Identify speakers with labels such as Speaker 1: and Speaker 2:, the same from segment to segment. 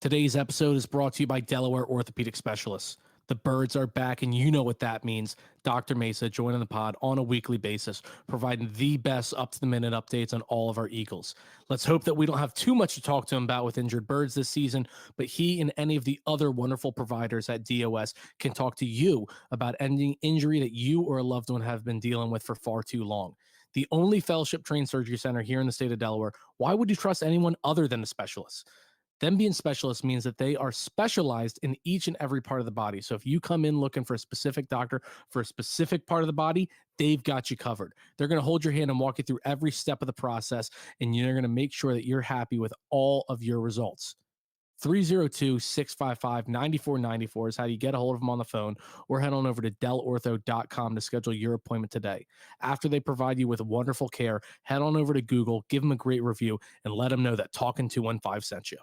Speaker 1: Today's episode is brought to you by Delaware Orthopedic Specialists. The birds are back, and you know what that means. Dr. Mesa joining the pod on a weekly basis, providing the best up-to-the-minute updates on all of our Eagles. Let's hope that we don't have too much to talk to him about with injured birds this season, but he and any of the other wonderful providers at DOS can talk to you about ending injury that you or a loved one have been dealing with for far too long. The only fellowship-trained surgery center here in the state of Delaware, why would you trust anyone other than the specialists? Them being specialists means that they are specialized in each and every part of the body. So if you come in looking for a specific doctor for a specific part of the body, they've got you covered. They're going to hold your hand and walk you through every step of the process, and you're going to make sure that you're happy with all of your results. 302-655-9494 is how you get a hold of them on the phone, or head on over to delortho.com to schedule your appointment today. After they provide you with wonderful care, head on over to Google, give them a great review, and let them know that Talkin 215 sent you.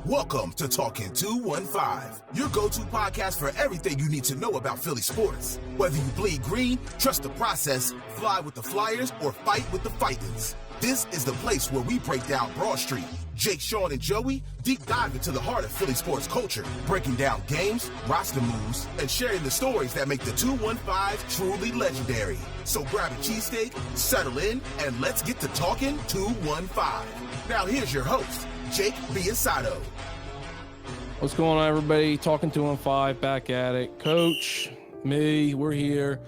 Speaker 2: Welcome to Talkin 215, your go-to podcast for everything you need to know about Philly sports. Whether you bleed green, trust the process, fly with the Flyers, or fight with the Fightins, this is the place where we break down Broad Street. Jake, Sean, and Joey deep dive into the heart of Philly sports culture, breaking down games, roster moves, and sharing the stories that make the 215 truly legendary. So grab a cheesesteak, settle in, and let's get to Talkin 215. Now here's your host, Jake Biasato.
Speaker 1: What's going on, everybody? Talkin 215, back at it. Coach, me, we're here.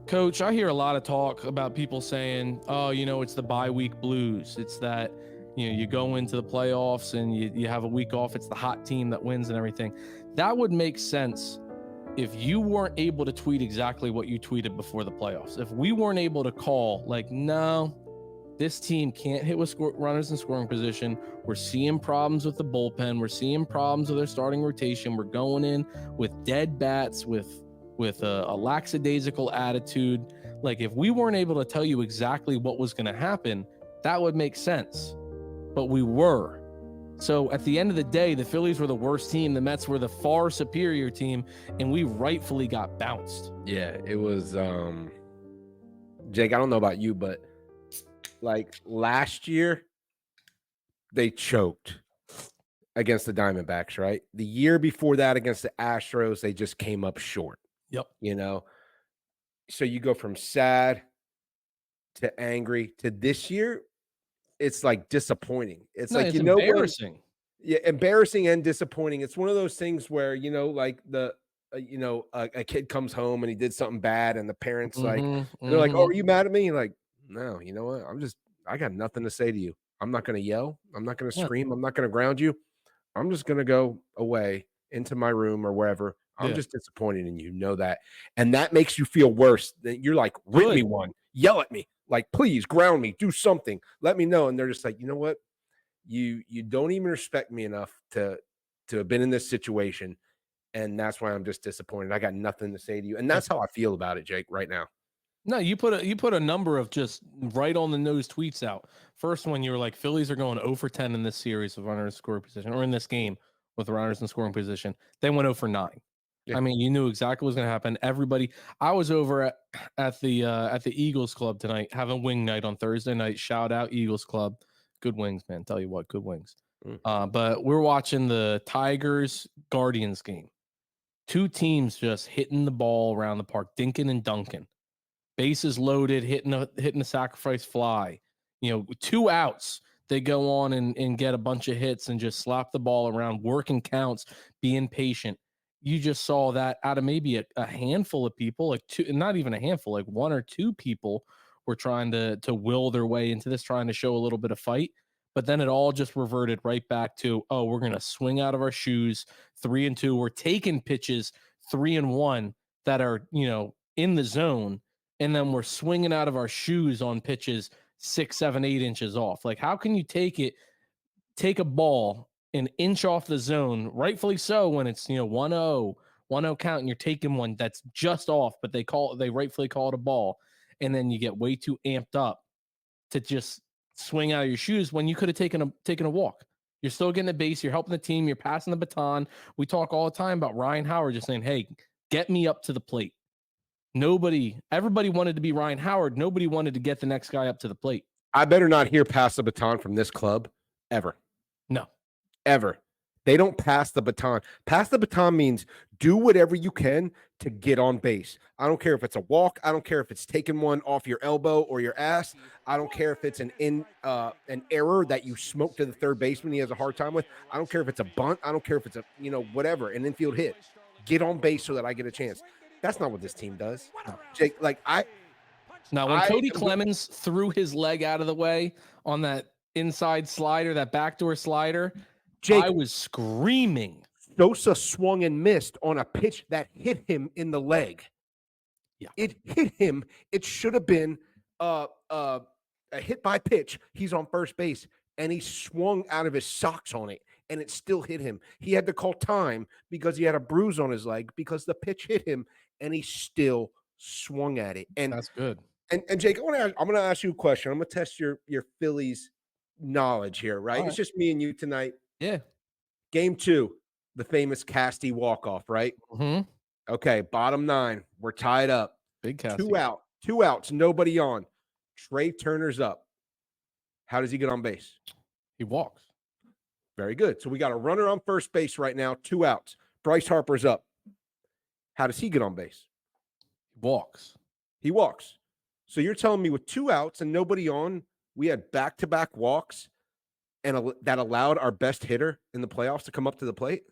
Speaker 1: Coach, I hear a lot of talk about people saying, oh, it's the bye week blues. It's that, you go into the playoffs and you have a week off. It's the hot team that wins and everything. That would make sense if you weren't able to tweet exactly what you tweeted before the playoffs. If we weren't able to call, no, this team can't hit with runners in scoring position. We're seeing problems with the bullpen. We're seeing problems with their starting rotation. We're going in with dead bats, with a lackadaisical attitude. If we weren't able to tell you exactly what was going to happen, that would make sense. But we were. So at the end of the day, the Phillies were the worst team. The Mets were the far superior team, and we rightfully got bounced.
Speaker 3: Yeah, it was, Jake, I don't know about you, but last year, they choked against the Diamondbacks, right? The year before that against the Astros, they just came up short.
Speaker 1: Yep.
Speaker 3: So you go from sad to angry to this year, it's disappointing. It's
Speaker 1: embarrassing.
Speaker 3: Embarrassing and disappointing. It's one of those things where, a kid comes home and he did something bad and the parents they're like, oh, are you mad at me? No, you know what? I got nothing to say to you. I'm not going to yell. I'm not going to scream. I'm not going to ground you. I'm just going to go away into my room or wherever. I'm just disappointed in you. Know that. And that makes you feel worse. You're like, rip me one. Yell at me. Please ground me. Do something. Let me know. And they're just like, you know what? You don't even respect me enough to have been in this situation. And that's why I'm just disappointed. I got nothing to say to you. And that's how I feel about it, Jake, right now.
Speaker 1: No, you put a number of just right on the nose tweets out. First one, you were like, Phillies are going 0 for 10 in this series of runners in scoring position, or in this game with runners in scoring position. They went 0 for 9. Yeah. I mean, you knew exactly what was going to happen. Everybody, I was over at the Eagles Club tonight, having wing night on Thursday night. Shout out Eagles Club, good wings, man. Tell you what, good wings. But we're watching the Tigers Guardians game. Two teams just hitting the ball around the park, dinking and dunking. Bases loaded, hitting a sacrifice fly. 2 outs. They go on and get a bunch of hits and just slap the ball around, working counts, being patient. You just saw that out of maybe a handful of people, two, not even a handful, 1 or 2 people were trying to will their way into this, trying to show a little bit of fight. But then it all just reverted right back to, oh, we're going to swing out of our shoes, 3-2. We're taking pitches 3-1 that are, in the zone. And then we're swinging out of our shoes on pitches 6, 7, 8 inches off. How can you take a ball an inch off the zone, rightfully so, when it's 1-0 count and you're taking one that's just off, but they rightfully call it a ball, and then you get way too amped up to just swing out of your shoes when you could have taken a walk. You're still getting a base, you're helping the team, you're passing the baton. We talk all the time about Ryan Howard just saying, hey, get me up to the plate. Everybody wanted to be Ryan Howard. Nobody wanted to get the next guy up to the plate.
Speaker 3: I better not hear pass the baton from this club ever.
Speaker 1: No.
Speaker 3: Ever. They don't pass the baton. Pass the baton means do whatever you can to get on base. I don't care if it's a walk. I don't care if it's taking one off your elbow or your ass. I don't care if it's an error that you smoke to the third baseman he has a hard time with. I don't care if it's a bunt. I don't care if it's a, whatever, an infield hit. Get on base so that I get a chance. That's not what this team does. Jake,
Speaker 1: Now, when Cody Clemens threw his leg out of the way on that inside slider, that backdoor slider, Jake, I was screaming.
Speaker 3: Sosa swung and missed on a pitch that hit him in the leg.
Speaker 1: Yeah.
Speaker 3: It hit him. It should have been a hit by pitch. He's on first base, and he swung out of his socks on it, and it still hit him. He had to call time because he had a bruise on his leg because the pitch hit him, and he still swung at it. And
Speaker 1: that's good.
Speaker 3: And Jake, I'm going to ask you a question. I'm going to test your Phillies knowledge here, right? It's just me and you tonight.
Speaker 1: Yeah.
Speaker 3: Game 2, the famous Casty walk-off, right?
Speaker 1: Mm-hmm.
Speaker 3: Okay, bottom 9. We're tied up.
Speaker 1: Big Casty.
Speaker 3: 2 outs, nobody on. Trey Turner's up. How does he get on base?
Speaker 1: He walks.
Speaker 3: Very good. So we got a runner on first base right now, 2 outs. Bryce Harper's up. How does he get on base?
Speaker 1: He walks.
Speaker 3: He walks. So you're telling me with 2 outs and nobody on, we had back-to-back walks and that allowed our best hitter in the playoffs to come up to the plate?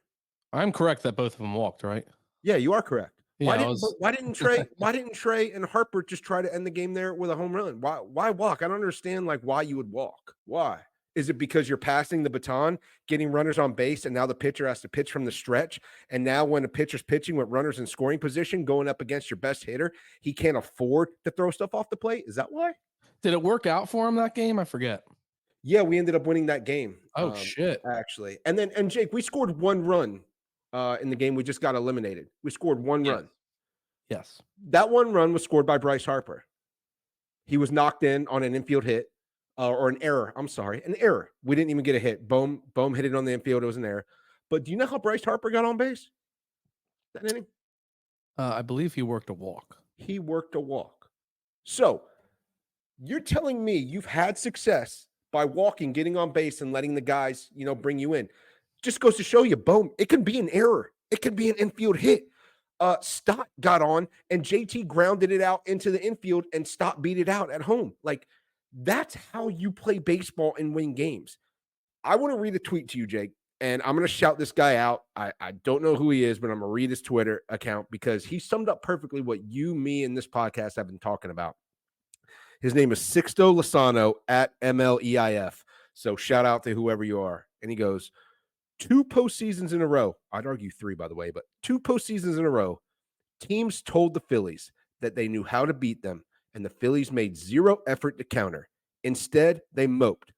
Speaker 1: I'm correct that both of them walked, right?
Speaker 3: Yeah, you are correct.
Speaker 1: Yeah,
Speaker 3: why didn't Trey and Harper just try to end the game there with a home run? Why walk? I don't understand why you would walk. Why? Is it because you're passing the baton, getting runners on base, and now the pitcher has to pitch from the stretch? And now when a pitcher's pitching with runners in scoring position going up against your best hitter, he can't afford to throw stuff off the plate? Is that why?
Speaker 1: Did it work out for him that game? I forget.
Speaker 3: Yeah, we ended up winning that game.
Speaker 1: Oh, shit.
Speaker 3: Actually. And Jake, we scored 1 run in the game. We just got eliminated. We scored 1 run.
Speaker 1: Yes.
Speaker 3: That 1 run was scored by Bryce Harper. He was knocked in on an infield hit. Or an error. I'm sorry, an error. We didn't even get a hit. Bohm hit it on the infield. It was an error. But do you know how Bryce Harper got on base that inning?
Speaker 1: I believe he worked a walk.
Speaker 3: He worked a walk. So you're telling me you've had success by walking, getting on base, and letting the guys, bring you in. Just goes to show you, Bohm, it can be an error. It can be an infield hit. Stott got on, and JT grounded it out into the infield, and Stott beat it out at home. That's how you play baseball and win games. I want to read a tweet to you, Jake, and I'm going to shout this guy out. I don't know who he is, but I'm going to read his Twitter account because he summed up perfectly what you, me, and this podcast have been talking about. His name is Sixto Lozano at MLEIF. So shout out to whoever you are. And he goes, 2 postseasons in a row. I'd argue 3, by the way, but 2 postseasons in a row. Teams told the Phillies that they knew how to beat them, and the Phillies made 0 effort to counter. Instead, they moped.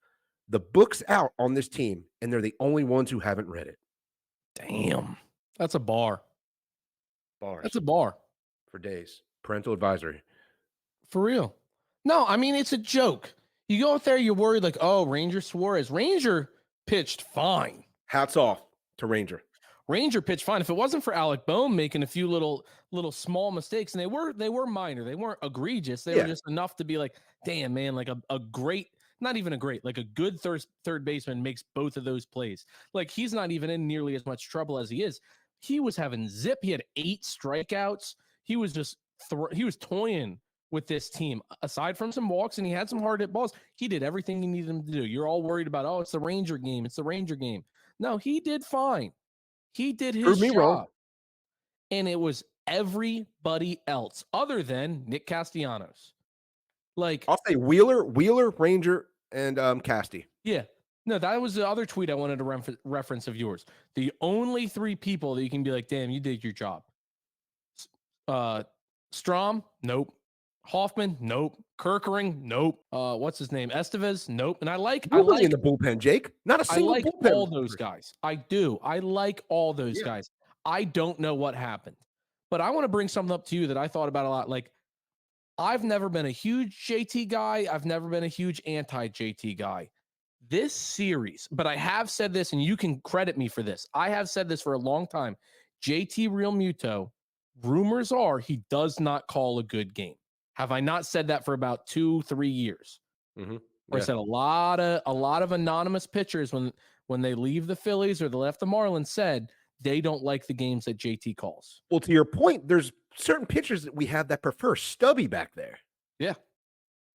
Speaker 3: The book's out on this team, and they're the only ones who haven't read it.
Speaker 1: Damn. That's a bar.
Speaker 3: Bars.
Speaker 1: That's a bar.
Speaker 3: For days. Parental advisory.
Speaker 1: For real. No, I mean, it's a joke. You go out there, you're worried Ranger Suarez. Ranger pitched fine.
Speaker 3: Hats off to Ranger.
Speaker 1: Ranger pitched fine. If it wasn't for Alec Bohm making a few little small mistakes, and they were minor, they weren't egregious. They were just enough to be damn, man, a great, not even a great, a good third baseman makes both of those plays. He's not even in nearly as much trouble as he is. He was having zip. He had 8 strikeouts. He was just he was toying with this team. Aside from some walks, and he had some hard hit balls, he did everything you needed him to do. You're all worried about, it's the Ranger game. It's the Ranger game. No, he did fine. He did his job. Wrong. And it was everybody else other than Nick Castellanos.
Speaker 3: I'll say Wheeler, Ranger, and Casty.
Speaker 1: Yeah. No, that was the other tweet I wanted to reference of yours. The only 3 people that you can be damn, you did your job. Strom, nope. Hoffman, nope. Kirkering, nope. What's his name? Estevez, nope. And I like
Speaker 3: in the bullpen, Jake. Not a single bullpen.
Speaker 1: All those guys. I do. I like all those guys. I don't know what happened, but I want to bring something up to you that I thought about a lot. I've never been a huge JT guy. I've never been a huge anti-JT guy. This series, but I have said this, and you can credit me for this. I have said this for a long time. JT Realmuto, rumors are he does not call a good game. Have I not said that for about 2-3 years?
Speaker 3: Mm-hmm.
Speaker 1: Or I said a lot of anonymous pitchers when they leave the Phillies or they left the Marlins said they don't like the games that JT calls.
Speaker 3: Well, to your point, there's certain pitchers that we have that prefer Stubby back there.
Speaker 1: Yeah.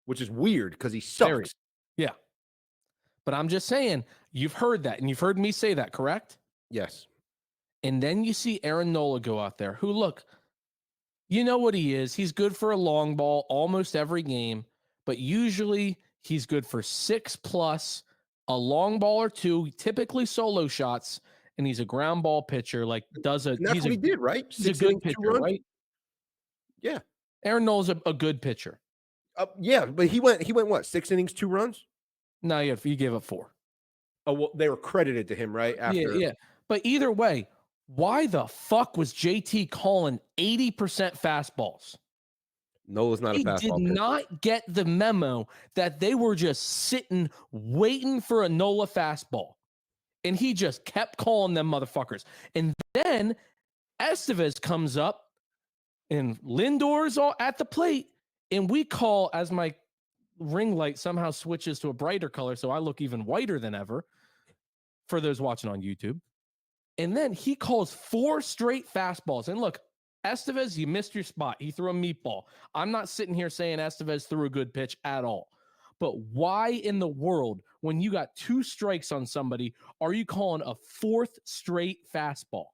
Speaker 3: Which is weird because he sucks.
Speaker 1: Yeah. But I'm just saying, you've heard that, and you've heard me say that, correct?
Speaker 3: Yes.
Speaker 1: And then you see Aaron Nola go out there, who, look, you know what he is. He's good for a long ball almost every game, but usually he's good for 6+, a long ball or two, typically solo shots, and he's a ground ball pitcher. Like
Speaker 3: that's what he did, right?
Speaker 1: He's a good pitcher, right?
Speaker 3: Yeah.
Speaker 1: Aaron Nola's a good pitcher.
Speaker 3: Yeah, but he went what, 6 innings, 2 runs?
Speaker 1: No, yeah, he gave up 4.
Speaker 3: Oh, well, they were credited to him, right? After.
Speaker 1: Yeah. But either way, why the fuck was JT calling 80% fastballs?
Speaker 3: Nola's not a fastball pitcher.
Speaker 1: He did not get the memo that they were just sitting, waiting for a Nola fastball. And he just kept calling them motherfuckers. And then Estevez comes up, and Lindor's all at the plate, and we call, as my ring light somehow switches to a brighter color, so I look even whiter than ever for those watching on YouTube. And then he calls 4 straight fastballs. And look, Estevez, you missed your spot. He threw a meatball. I'm not sitting here saying Estevez threw a good pitch at all. But why in the world, when you got 2 strikes on somebody, are you calling a 4th straight fastball?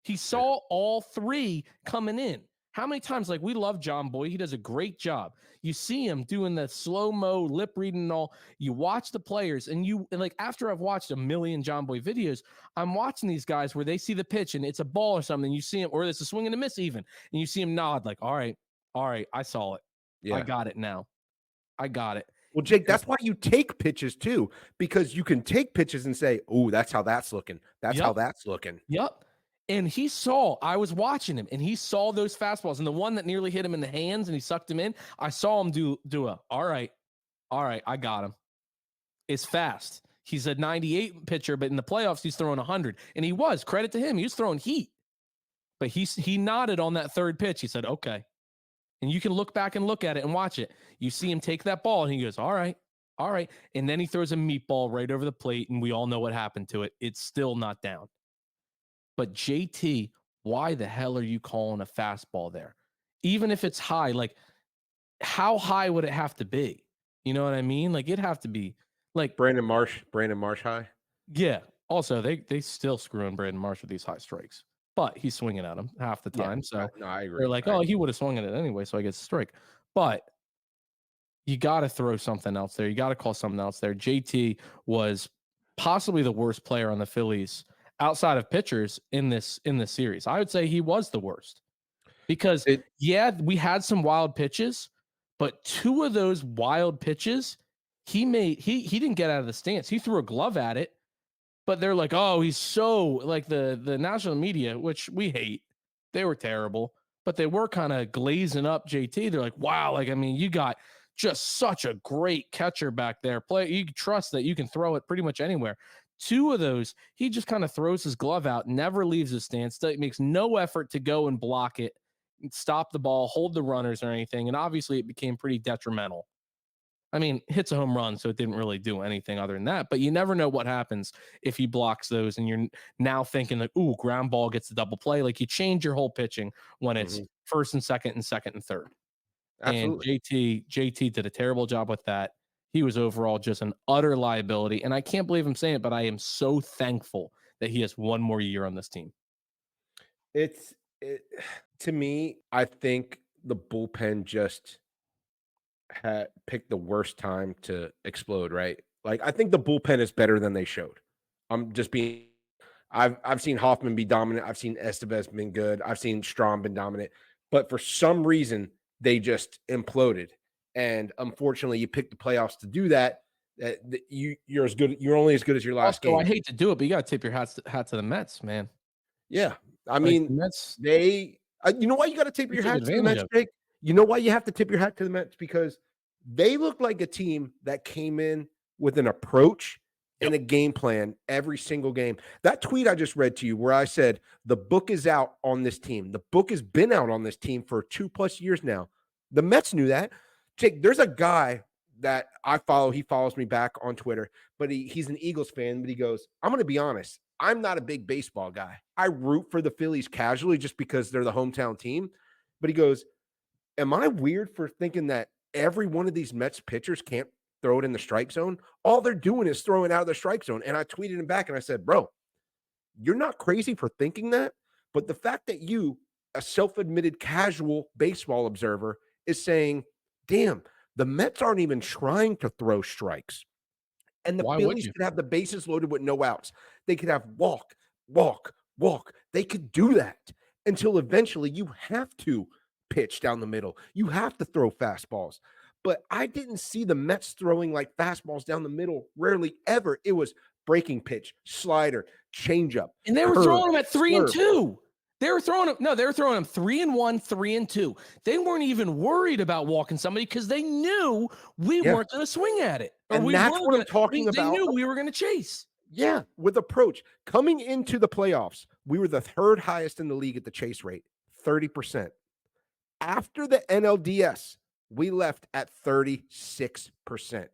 Speaker 1: He saw all 3 coming in. How many times, like, we love John Boy. He does a great job. You see him doing the slow-mo, lip reading and all. You watch the players, and like, after I've watched a million John Boy videos, I'm watching these guys where they see the pitch, and it's a ball or something. You see him, or it's a swing and a miss even, and you see him nod like, all right, I saw it. Yeah. I got it now. I got it.
Speaker 3: Well, Jake, that's why you take pitches too, because you can take pitches and say, oh, that's how that's looking. That's how that's looking.
Speaker 1: Yep. And I was watching him, and he saw those fastballs. And the one that nearly hit him in the hands and he sucked him in, I saw him do all right, I got him. It's fast. He's a 98 pitcher, but in the playoffs, he's throwing 100. And he was, credit to him, he was throwing heat. But he nodded on that 3rd pitch. He said, okay. And you can look back and look at it and watch it. You see him take that ball, and he goes, all right. And then he throws a meatball right over the plate, and we all know what happened to it. It's still not down. But JT, why the hell are you calling a fastball there? Even if it's high, like, how high would it have to be? You know what I mean? Like, it'd have to be like
Speaker 3: Brandon Marsh high.
Speaker 1: Yeah. Also, they still screwing Brandon Marsh with these high strikes, but he's swinging at them half the time. So
Speaker 3: no, I agree.
Speaker 1: They're like, he would have swung at it anyway, so I get a strike. But you got to throw something else there. You got to call something else there. JT was possibly the worst player on the Phillies outside of pitchers in this series. I would say he was the worst because we had some wild pitches, but 2 of those wild pitches he didn't get out of the stance. He threw a glove at it, but they're like, oh, he's so, like, the national media, which we hate. They were terrible, but they were kind of glazing up JT. They're like, wow, like, I mean, you got just such a great catcher back there. You can trust that you can throw it pretty much anywhere. 2 of those, he just kind of throws his glove out, never leaves his stance, makes no effort to go and block it, stop the ball, hold the runners or anything. And obviously it became pretty detrimental. I mean, hits a home run, so it didn't really do anything other than that. But you never know what happens if he blocks those, and you're now thinking like, ooh, ground ball gets the double play. Like, you change your whole pitching when it's first and second and 3rd. Absolutely. And JT did a terrible job with that. He was overall just an utter liability. And I can't believe I'm saying it, but I am so thankful that he has 1 more year on this team.
Speaker 3: To me, I think the bullpen just had picked the worst time to explode, right? Like, I think the bullpen is better than they showed. I've seen Hoffman be dominant. I've seen Estevez been good. I've seen Strahm been dominant. But for some reason, they just imploded. And unfortunately, you picked the playoffs to do that. You're as good. You're only as good as your last game.
Speaker 1: I hate to do it, but you got to tip your hat to the Mets, man.
Speaker 3: Yeah, I mean, the Mets. You know why you got to tip your hat to the Mets, Jake? You know why you have to tip your hat to the Mets? Because they look like a team that came in with an approach and a game plan every single game. That tweet I just read to you where I said the book is out on this team. The book has been out on this team for 2+ years now. The Mets knew that. Jake, there's a guy that I follow, he follows me back on Twitter, but he's an Eagles fan, but he goes, I'm going to be honest. I'm not a big baseball guy. I root for the Phillies casually just because they're the hometown team. But he goes, am I weird for thinking that every one of these Mets pitchers can't throw it in the strike zone? All they're doing is throwing out of the strike zone. And I tweeted him back and I said, bro, you're not crazy for thinking that. But the fact that you, a self-admitted casual baseball observer, is saying, damn, the Mets aren't even trying to throw strikes. And the Phillies could have the bases loaded with no outs. They could have walk, walk, walk. They could do that until eventually you have to pitch down the middle. You have to throw fastballs. But I didn't see the Mets throwing like fastballs down the middle. Rarely ever. It was breaking pitch, slider, changeup.
Speaker 1: And they were throwing them at 3-2. They were throwing them. No, they were throwing them 3-1, 3-2. They weren't even worried about walking somebody because they knew we weren't going to swing at it.
Speaker 3: And that's what I'm talking about.
Speaker 1: They knew we were going to chase.
Speaker 3: Yeah, with approach. Coming into the playoffs, we were the third highest in the league at the chase rate, 30%. After the NLDS, we left at 36%.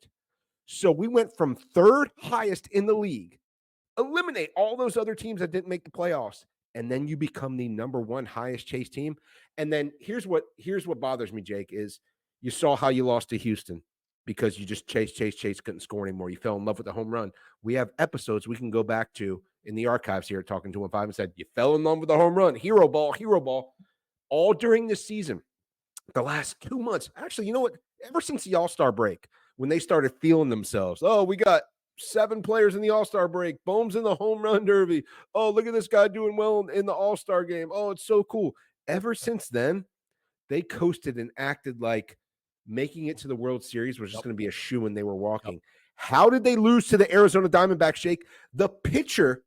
Speaker 3: So we went from third highest in the league, eliminate all those other teams that didn't make the playoffs, and then you become the number one highest chase team. And then here's what bothers me, Jake, is you saw how you lost to Houston because you just chase, couldn't score anymore. You fell in love with the home run. We have episodes we can go back to in the archives here at Talking 215 and said, you fell in love with the home run, hero ball, all during this season. The last 2 months, actually, you know what? Ever since the All-Star break, when they started feeling themselves, oh, we got 7 players in the All-Star break. Bohm's in the home run derby. Oh, look at this guy doing well in the All-Star game. Oh, it's so cool. Ever since then, they coasted and acted like making it to the World Series was just going to be a shoe when they were walking. How did they lose to the Arizona Diamondbacks, Jake? The pitcher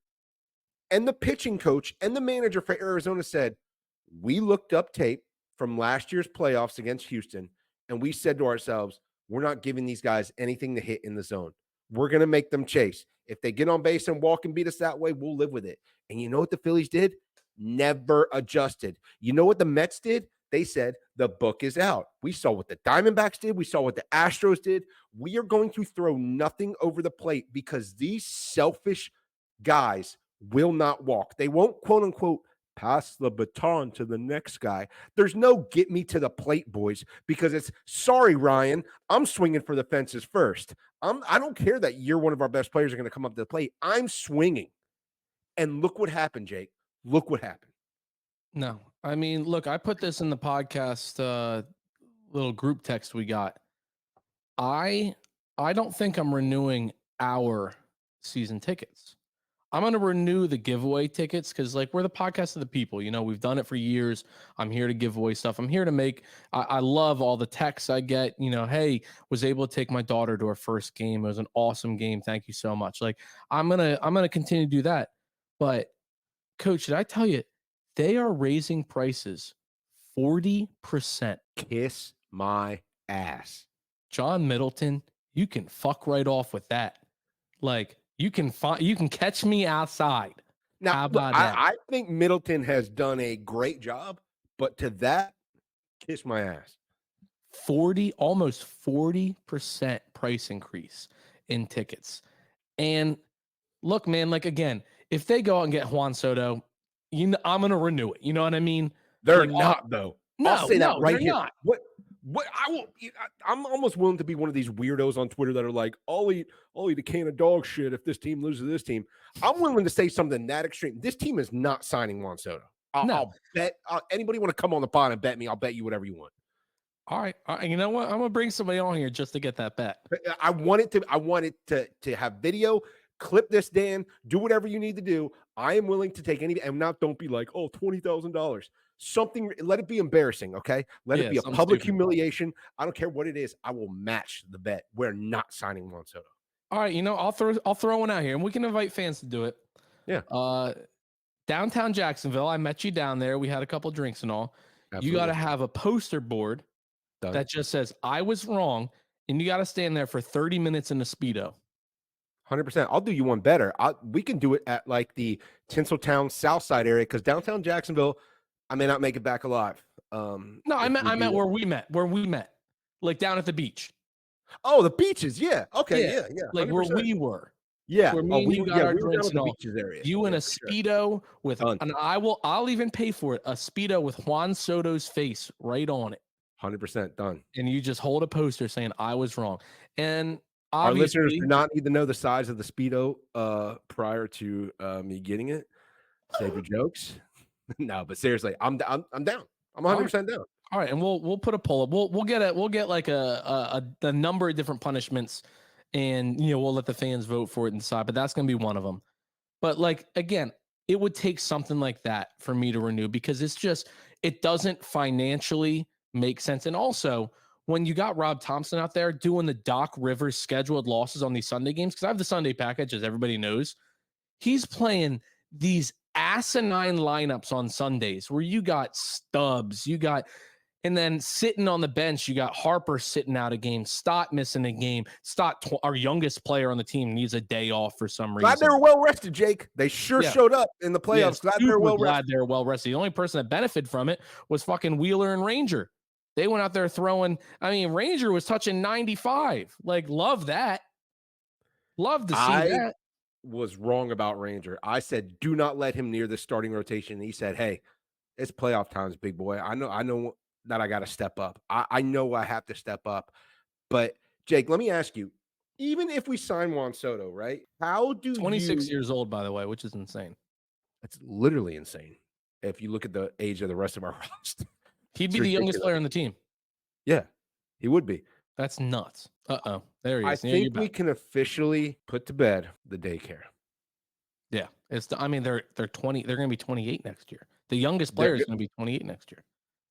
Speaker 3: and the pitching coach and the manager for Arizona said, we looked up tape from last year's playoffs against Houston, and we said to ourselves, we're not giving these guys anything to hit in the zone. We're going to make them chase. If they get on base and walk and beat us that way, we'll live with it. And you know what the Phillies did? Never adjusted. You know what the Mets did? They said, the book is out. We saw what the Diamondbacks did. We saw what the Astros did. We are going to throw nothing over the plate because these selfish guys will not walk. They won't, quote unquote, pass the baton to the next guy. There's no get me to the plate, boys, because it's, sorry, Ryan, I'm swinging for the fences first. I don't care that you're one of our best players are going to come up to the plate. I'm swinging. And look what happened, Jake. Look what happened.
Speaker 1: No, I mean, look, I put this in the podcast little group text we got. I don't think I'm renewing our season tickets. I'm going to renew the giveaway tickets because, like, we're the podcast of the people. You know, we've done it for years. I'm here to give away stuff. I'm here to make. I love all the texts I get. You know, hey, was able to take my daughter to her first game. It was an awesome game. Thank you so much. Like, I'm gonna continue to do that. But, Coach, did I tell you they are raising prices 40%?
Speaker 3: Kiss my ass,
Speaker 1: John Middleton. You can fuck right off with that. Like. You can catch me outside.
Speaker 3: Now,
Speaker 1: how about that?
Speaker 3: I think Middleton has done a great job, but to that, kiss my ass.
Speaker 1: Almost 40% price increase in tickets. And look, man, like, again, if they go out and get Juan Soto, I'm going to renew it. You know what I mean?
Speaker 3: They're
Speaker 1: like,
Speaker 3: not, though.
Speaker 1: No,
Speaker 3: I'll say that right here.
Speaker 1: Not.
Speaker 3: What I'm almost willing to be one of these weirdos on Twitter that are like, I'll eat a can of dog shit if this team loses this team. I'm willing to say something that extreme. This team is not signing Juan Soto. I'll bet anybody want to come on the pod and bet me. I'll bet you whatever you want.
Speaker 1: All right. You know what? I'm gonna bring somebody on here just to get that bet.
Speaker 3: I want it to have video. Clip this, Dan. Do whatever you need to do. I am willing to take any. And not don't be like, oh, $20,000. Something, let it be embarrassing, okay? Let it be a public humiliation. I don't care what it is. I will match the bet. We're not signing Juan Soto.
Speaker 1: All right, I'll throw one out here, and we can invite fans to do it.
Speaker 3: Yeah.
Speaker 1: Downtown Jacksonville, I met you down there. We had a couple drinks and all. Absolutely. You got to have a poster board that just says, I was wrong, and you got to stand there for 30 minutes in a Speedo.
Speaker 3: 100%. I'll do you one better. We can do it at, like, the Tinseltown South Side area, because downtown Jacksonville, I may not make it back alive.
Speaker 1: No, I meant where we met, like down at the beach.
Speaker 3: Oh, the beaches. Yeah. Okay.
Speaker 1: Yeah,
Speaker 3: Yeah. Yeah.
Speaker 1: like where
Speaker 3: 100%.
Speaker 1: we were.
Speaker 3: Yeah.
Speaker 1: Where
Speaker 3: Oh,
Speaker 1: me and you got
Speaker 3: yeah,
Speaker 1: our
Speaker 3: we were down
Speaker 1: drinks
Speaker 3: at
Speaker 1: and
Speaker 3: the
Speaker 1: all.
Speaker 3: beaches area.
Speaker 1: You in
Speaker 3: Yeah,
Speaker 1: a
Speaker 3: for sure.
Speaker 1: Speedo with
Speaker 3: Done.
Speaker 1: and I'll even pay for it, a Speedo with Juan Soto's face right on it.
Speaker 3: 100% done.
Speaker 1: And you just hold a poster saying I was wrong. And
Speaker 3: Our listeners
Speaker 1: obviously
Speaker 3: do not need to know the size of the Speedo prior to me getting it. Save your jokes. No, but seriously, I'm down. I'm 100% down.
Speaker 1: all right, and we'll put a poll up. We'll get like a number of different punishments, and we'll let the fans vote for it and decide. But that's gonna be one of them. But like again, it would take something like that for me to renew because it doesn't financially make sense. And also, when you got Rob Thompson out there doing the Doc Rivers scheduled losses on these Sunday games, because I have the Sunday package, as everybody knows, he's playing these asinine lineups on Sundays where you got Stubbs, and then sitting on the bench, you got Harper sitting out a game, Stott missing a game. Stott, our youngest player on the team, needs a day off for some reason.
Speaker 3: Glad they were well rested, Jake. They sure showed up in the playoffs.
Speaker 1: Yeah,
Speaker 3: glad they were
Speaker 1: well rested. The only person that benefited from it was fucking Wheeler and Ranger. They went out there throwing. I mean, Ranger was touching 95. Like, love that. Love to see that.
Speaker 3: Was wrong about Ranger. I said, do not let him near the starting rotation. And he said, hey, it's playoff times, big boy. I know that I got to step up. I know I have to step up. But Jake, let me ask you, even if we sign Juan Soto, right? How do
Speaker 1: 26 years old, by the way, which is insane.
Speaker 3: It's literally insane. If you look at the age of the rest of our roster.
Speaker 1: He'd be the youngest player on the team.
Speaker 3: Yeah, he would be.
Speaker 1: That's nuts. There he is.
Speaker 3: I think we can officially put to bed the daycare.
Speaker 1: Yeah, they're 20. They're going to be 28 next year. The youngest player is going to be 28 next year.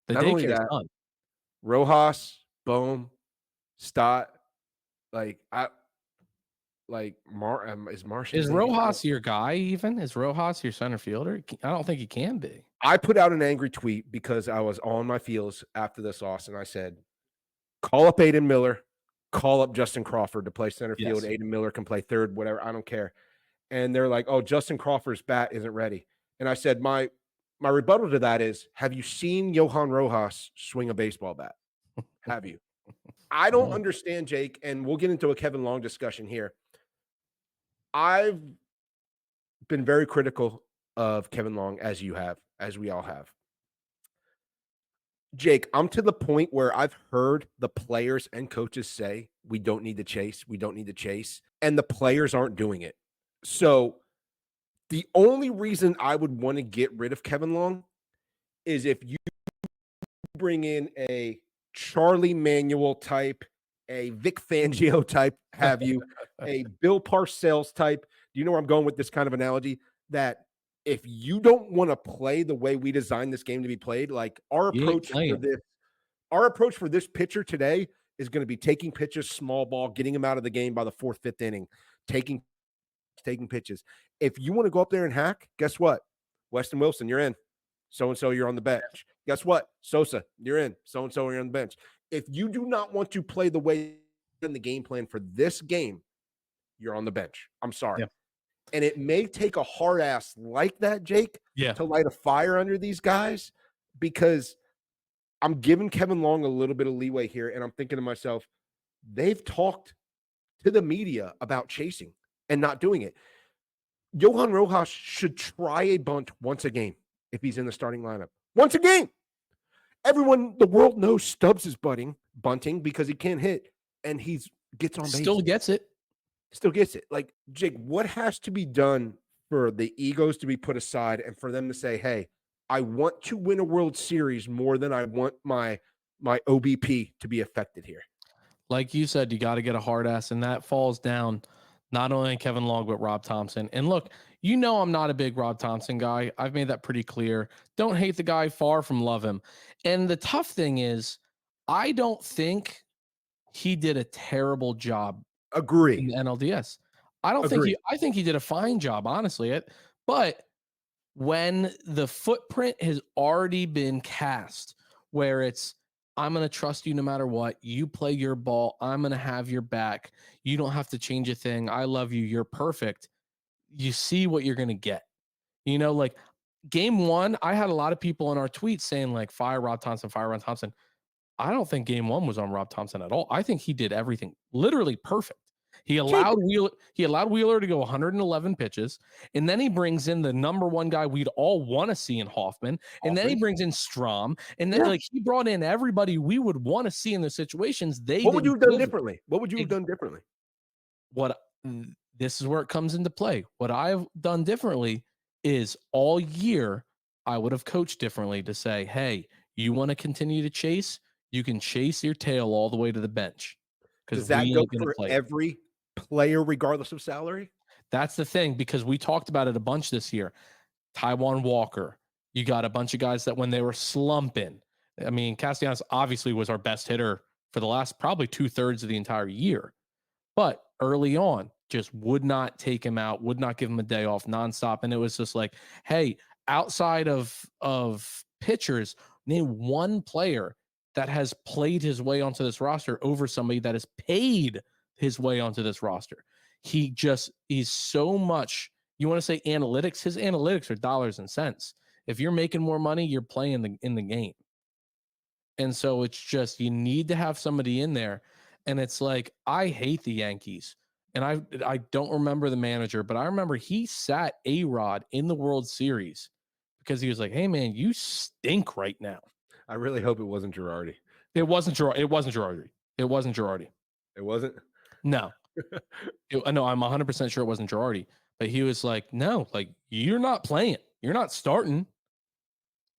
Speaker 1: The daycare is done.
Speaker 3: Rojas, Bohm, Stott, is Martian.
Speaker 1: Is Rojas your guy? Even is Rojas your center fielder? I don't think he can be.
Speaker 3: I put out an angry tweet because I was on my feels after this loss, and I said, "Call up Aiden Miller, call up Justin Crawford to play center field. Aiden Miller can play third, whatever. I don't care." And they're like, "Oh, Justin Crawford's bat isn't ready." And I said, my rebuttal to that is, have you seen Johan Rojas swing a baseball bat? Have you? I don't understand, Jake, and we'll get into a Kevin Long discussion here. I've been very critical of Kevin Long, as you have, as we all have. Jake, I'm to the point where I've heard the players and coaches say, we don't need to chase. We don't need to chase. And the players aren't doing it. So the only reason I would want to get rid of Kevin Long is if you bring in a Charlie Manuel type, a Vic Fangio type, have you, a Bill Parcells type. Do you know where I'm going with this kind of analogy? That if you don't want to play the way we designed this game to be played, like our approach for this pitcher today is going to be taking pitches, small ball, getting him out of the game by the 4th, 5th inning, taking pitches. If you want to go up there and hack, guess what? Weston Wilson, you're in. So-and-so, you're on the bench. Guess what? Sosa, you're in. So-and-so, you're on the bench. If you do not want to play the way in the game plan for this game, you're on the bench. I'm sorry. Yeah. And it may take a hard ass like that, Jake, to light a fire under these guys, because I'm giving Kevin Long a little bit of leeway here. And I'm thinking to myself, they've talked to the media about chasing and not doing it. Johan Rojas should try a bunt once a game if he's in the starting lineup. Once a game. Everyone, the world knows Stubbs is bunting because he can't hit, and he gets on base.
Speaker 1: Still gets it.
Speaker 3: Like, Jake, what has to be done for the egos to be put aside and for them to say, hey, I want to win a World Series more than I want my OBP to be affected here?
Speaker 1: Like you said, you got to get a hard ass, and that falls down not only Kevin Long, but Rob Thompson. And look, I'm not a big Rob Thompson guy. I've made that pretty clear. Don't hate the guy, far from love him. And the tough thing is, I don't think he did a terrible job.
Speaker 3: Agree.
Speaker 1: In the NLDS. I think he did a fine job, honestly. But when the footprint has already been cast, where it's, I'm going to trust you no matter what. You play your ball. I'm going to have your back. You don't have to change a thing. I love you. You're perfect. You see what you're going to get. Like game one, I had a lot of people in our tweets saying like, fire Rob Thompson, fire Rob Thompson. I don't think game one was on Rob Thompson at all. I think he did everything literally perfect. He allowed Wheeler to go 111 pitches, and then he brings in the number one guy we'd all want to see in Hoffman, and then he brings in Strom, and then like he brought in everybody we would want to see in the situations.
Speaker 3: What would you have done differently? What would you have done differently?
Speaker 1: This is where it comes into play. What I've done differently is all year I would have coached differently to say, hey, you want to continue to chase? You can chase your tail all the way to the bench.
Speaker 3: Does that go for every player, regardless of salary?
Speaker 1: That's the thing, because we talked about it a bunch this year. Taijuan Walker, you got a bunch of guys that when they were slumping, I mean, Castellanos obviously was our best hitter for the last probably 2/3 of the entire year. But early on, just would not take him out, would not give him a day off nonstop. And it was just like, hey, outside of pitchers, name one player that has played his way onto this roster over somebody that has paid his way onto this roster. He's so much, you want to say analytics, his analytics are dollars and cents. If you're making more money, you're playing in the game. And so it's just, you need to have somebody in there. And it's like, I hate the Yankees. And I don't remember the manager, but I remember he sat A-Rod in the World Series because he was like, hey man, you stink right now.
Speaker 3: I really hope it wasn't Girardi.
Speaker 1: It wasn't Girardi. It wasn't Girardi.
Speaker 3: It wasn't?
Speaker 1: No. No, I'm 100% sure it wasn't Girardi. But he was like, no, like, you're not playing. You're not starting.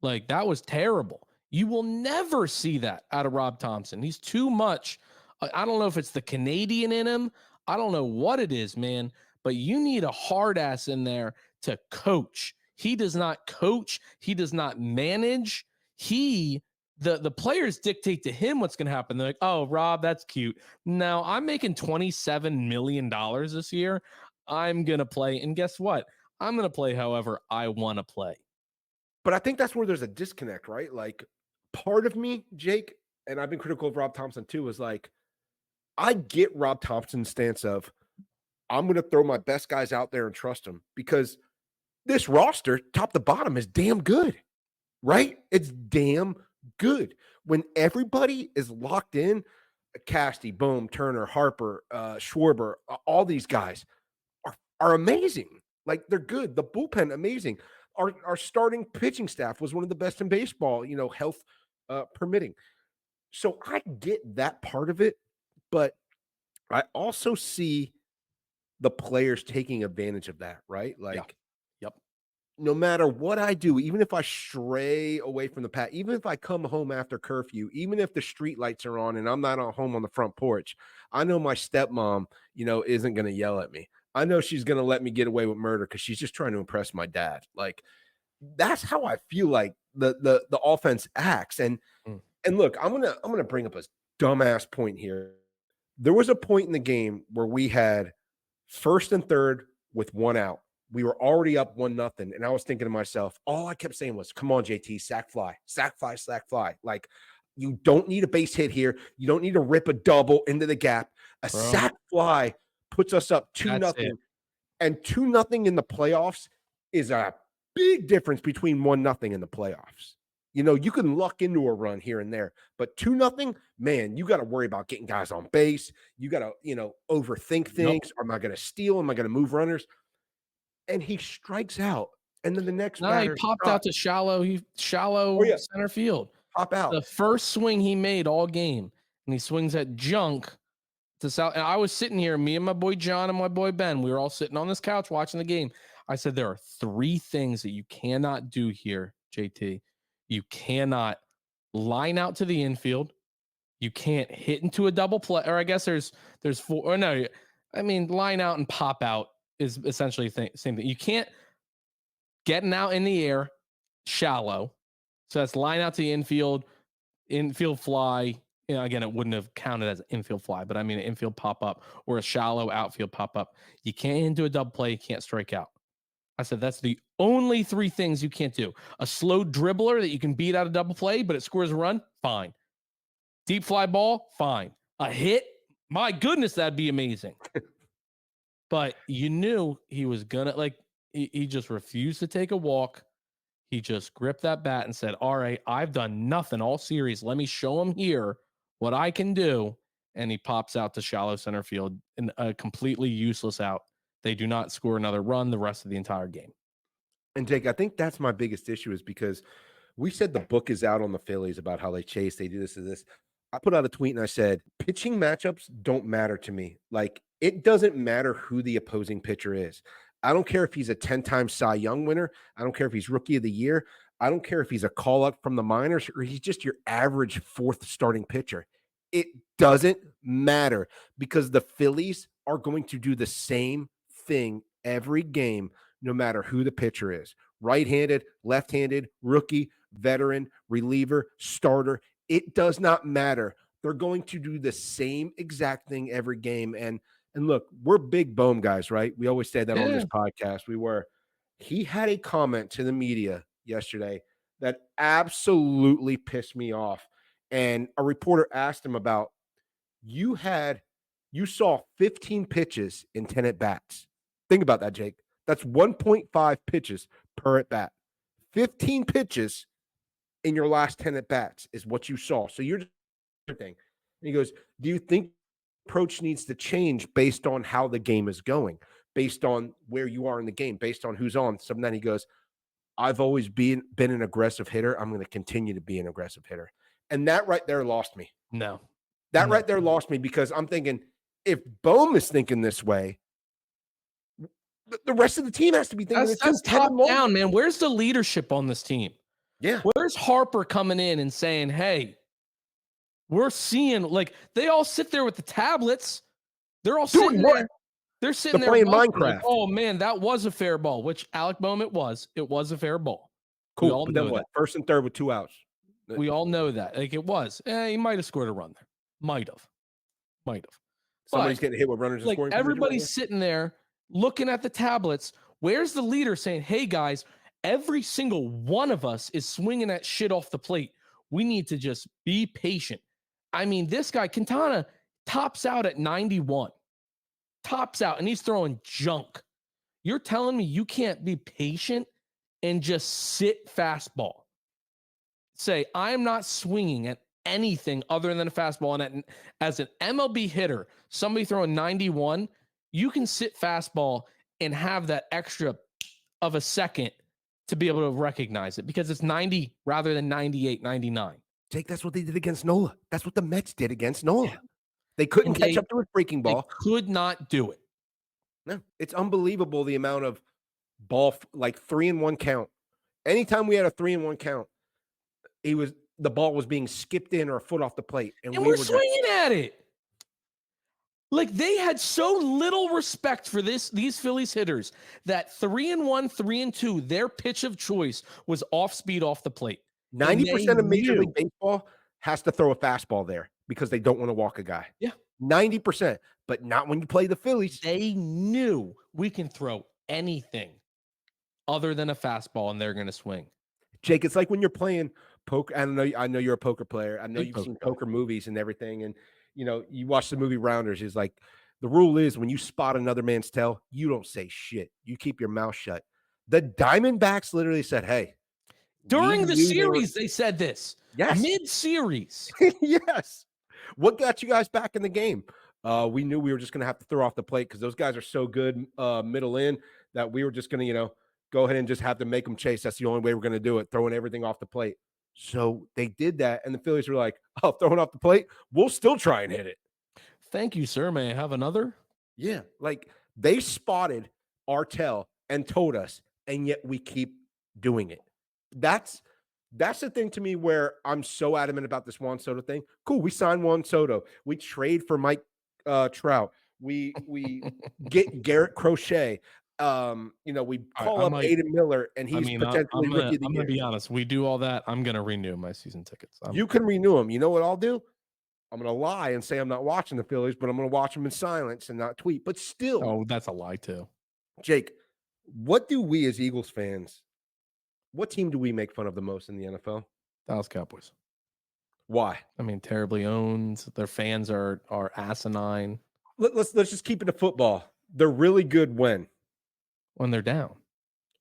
Speaker 1: Like, that was terrible. You will never see that out of Rob Thompson. He's too much. I don't know if it's the Canadian in him. I don't know what it is, man. But you need a hard ass in there to coach. He does not coach. He does not manage. The players dictate to him what's going to happen. They're like, oh, Rob, that's cute. Now I'm making $27 million this year. I'm going to play. And guess what? I'm going to play however I want to play.
Speaker 3: But I think that's where there's a disconnect, right? Like, part of me, Jake, and I've been critical of Rob Thompson too, is like, I get Rob Thompson's stance of, I'm going to throw my best guys out there and trust them, because this roster, top to bottom, is damn good, right? It's damn good. When everybody is locked in, Casty, Bohm, Turner, Harper, Schwarber, all these guys are amazing. Like, they're good. The bullpen, amazing. Our starting pitching staff was one of the best in baseball, health permitting. So I get that part of it, but I also see the players taking advantage of that, right? Like,
Speaker 1: yep.
Speaker 3: No matter what I do, even if I stray away from the path, even if I come home after curfew, even if the street lights are on and I'm not at home on the front porch, I know my stepmom, isn't going to yell at me. I know she's going to let me get away with murder because she's just trying to impress my dad. Like, that's how I feel like the offense acts. And look, I'm gonna bring up a dumbass point here. There was a point in the game where we had first and third with one out. We were already up 1-0, and I was thinking to myself, all I kept saying was, "Come on, JT, sack fly, sack fly, sack fly." Like, you don't need a base hit here. You don't need to rip a double into the gap. Sack fly puts us up 2-0, and 2-0 in the playoffs is a big difference between 1-0 in the playoffs. You can luck into a run here and there, but 2-0, man, you got to worry about getting guys on base. You got to, overthink things. Am I going to steal? Am I going to move runners? And he strikes out. And then the next batter,
Speaker 1: he popped out to shallow center field.
Speaker 3: Pop out.
Speaker 1: The first swing he made all game, and he swings at junk to south. And I was sitting here, me and my boy John and my boy Ben, we were all sitting on this couch watching the game. I said, there are 3 things that you cannot do here, JT. You cannot line out to the infield. You can't hit into a double play. Or I guess there's 4. Or no, I mean, line out and pop out is essentially the same thing. You can't getting out in the air shallow. So that's line out to the infield fly. Again, it wouldn't have counted as an infield fly, but I mean an infield pop up or a shallow outfield pop up. You can't hit into a double play. You can't strike out. I said, that's the only 3 things you can't do. A slow dribbler that you can beat out a double play, but it scores a run, fine. Deep fly ball, fine. A hit, my goodness, that'd be amazing. But you knew he was gonna, he just refused to take a walk. He just gripped that bat and said, all right, I've done nothing all series. Let me show him here what I can do. And he pops out to shallow center field in a completely useless out. They do not score another run the rest of the entire game.
Speaker 3: And Jake, I think that's my biggest issue is because we said the book is out on the Phillies about how they chase, they do this and this. I put out a tweet and I said, pitching matchups don't matter to me. Like, it doesn't matter who the opposing pitcher is. I don't care if he's a 10-time Cy Young winner. I don't care if he's rookie of the year. I don't care if he's a call up from the minors or he's just your average fourth starting pitcher. It doesn't matter because the Phillies are going to do the same thing every game, no matter who the pitcher is. Right-handed, left-handed, rookie, veteran, reliever, starter. It does not matter. They're going to do the same exact thing every game. And look, we're big Bohm guys, right? We always say that on this podcast. We were. He had a comment to the media yesterday that absolutely pissed me off. And a reporter asked him about, you saw 15 pitches in 10 at bats. Think about that, Jake. That's 1.5 pitches per at bat. 15 pitches in your last 10 at bats is what you saw. So you're just thing. And he goes, do you think approach needs to change based on how the game is going, based on where you are in the game, based on who's on? So then he goes, I've always been an aggressive hitter. I'm going to continue to be an aggressive hitter. And that right there lost me. That right there lost me because I'm thinking, if Bohm is thinking this way, the rest of the team has to be thinking
Speaker 1: that's top down, man. Where's the leadership on this team?
Speaker 3: Yeah.
Speaker 1: Where's Harper coming in and saying, hey, we're seeing, like, they all sit there with the tablets. They're all sitting there. They're sitting there
Speaker 3: playing
Speaker 1: Minecraft.
Speaker 3: Like,
Speaker 1: oh, man, that was a fair ball, which Alec Bohm it was. It was a fair ball.
Speaker 3: Cool. We all know that. First and third with 2 outs.
Speaker 1: We all know that. Like, it was. He might have scored a run there. Might have.
Speaker 3: Somebody's getting hit with runners and scoring.
Speaker 1: Everybody's sitting there looking at the tablets. Where's the leader saying, hey, guys, every single one of us is swinging that shit off the plate. We need to just be patient. I mean, this guy, Quintana, tops out at 91. Tops out, and he's throwing junk. You're telling me you can't be patient and just sit fastball? Say, I'm not swinging at anything other than a fastball. And as an MLB hitter, somebody throwing 91, you can sit fastball and have that extra of a second to be able to recognize it because it's 90 rather than 98, 99.
Speaker 3: Jake, that's what they did against Nola. That's what the Mets did against Nola. Yeah. They couldn't catch up to his breaking ball.
Speaker 1: They could not do it.
Speaker 3: No, it's unbelievable the amount of ball, like 3-1 count. Anytime we had a 3-1 count, the ball was being skipped in or a foot off the plate.
Speaker 1: And we're swinging at it. Like, they had so little respect for these Phillies hitters that 3-1, 3-2, their pitch of choice was off speed off the plate.
Speaker 3: 90% of Major League Baseball has to throw a fastball there because they don't want to walk a guy.
Speaker 1: Yeah.
Speaker 3: 90%, but not when you play the Phillies.
Speaker 1: They knew we can throw anything other than a fastball and they're going to swing.
Speaker 3: Jake, it's like when you're playing poker. I know you're a poker player. I know you've seen poker movies and everything. And, you watch the movie Rounders. It's like the rule is when you spot another man's tail, you don't say shit. You keep your mouth shut. The Diamondbacks literally said, hey.
Speaker 1: During the series, they said this.
Speaker 3: Yes.
Speaker 1: Mid-series.
Speaker 3: Yes. What got you guys back in the game? We knew we were just going to have to throw off the plate because those guys are so good middle in that we were just going to, go ahead and just have to make them chase. That's the only way we're going to do it, throwing everything off the plate. So they did that, and the Phillies were like, oh, throwing off the plate? We'll still try and hit it.
Speaker 1: Thank you, sir. May I have another?
Speaker 3: Yeah. Like, they spotted our tail and told us, and yet we keep doing it. That's the thing to me where I'm so adamant about this Juan Soto thing. Cool, we signed Juan Soto. We trade for Mike Trout. We get Garrett Crochet. We call up Aiden Miller, and he's potentially rookie of the year.
Speaker 1: I'm going to be honest. We do all that. I'm going to renew my season tickets.
Speaker 3: You can renew them. You know what I'll do? I'm going to lie and say I'm not watching the Phillies, but I'm going to watch them in silence and not tweet. But still.
Speaker 1: Oh, that's a lie too.
Speaker 3: Jake, what do we as Eagles fans, what team do we make fun of the most in the NFL?
Speaker 1: Dallas Cowboys.
Speaker 3: Why?
Speaker 1: I mean, terribly owned. Their fans are asinine.
Speaker 3: Let's just keep it to football. They're really good when
Speaker 1: they're down.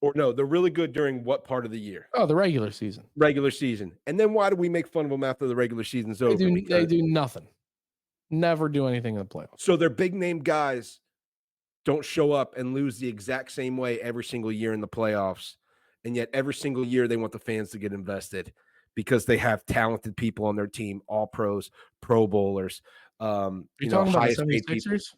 Speaker 3: Or no, they're really good during what part of the year?
Speaker 1: Oh, the regular season.
Speaker 3: Regular season. And then why do we make fun of them after the regular season's over?
Speaker 1: They do nothing. Never do anything in the playoffs.
Speaker 3: So their big name guys don't show up and lose the exact same way every single year in the playoffs. And yet every single year they want the fans to get invested because they have talented people on their team, all pros, pro bowlers,
Speaker 1: you talking about
Speaker 3: highest
Speaker 1: the
Speaker 3: paid people.
Speaker 1: 76ers?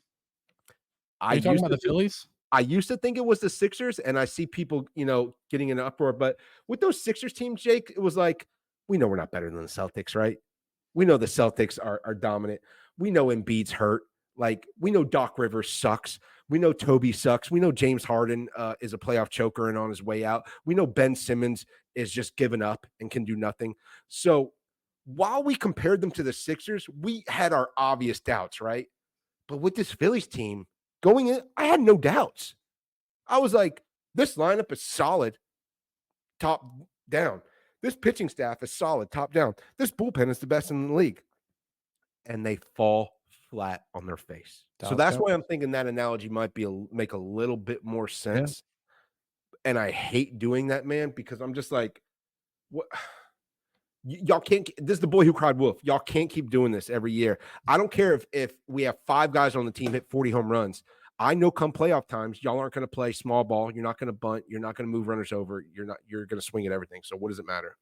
Speaker 1: Are you talking about the Phillies?
Speaker 3: I used to think it was the Sixers, and I see people, getting in an uproar. But with those Sixers teams, Jake, it was like, we know we're not better than the Celtics, right? We know the Celtics are dominant. We know Embiid's hurt. Like, we know Doc Rivers sucks. We know Toby sucks. We know James Harden is a playoff choker and on his way out. We know Ben Simmons is just giving up and can do nothing. So while we compared them to the Sixers, we had our obvious doubts, right? But with this Phillies team going in, I had no doubts. I was like, this lineup is solid top down. This pitching staff is solid top down. This bullpen is the best in the league. And they fall flat on their face. So that's why I'm thinking that analogy might make a little bit more sense. Yeah. And I hate doing that, man, because I'm just like, what? Y'all can't. This is the boy who cried wolf. Y'all can't keep doing this every year. I don't care if we have 5 guys on the team hit 40 home runs. I know come playoff times, y'all aren't going to play small ball. You're not going to bunt. You're not going to move runners over. You're going to swing at everything. So what does it matter?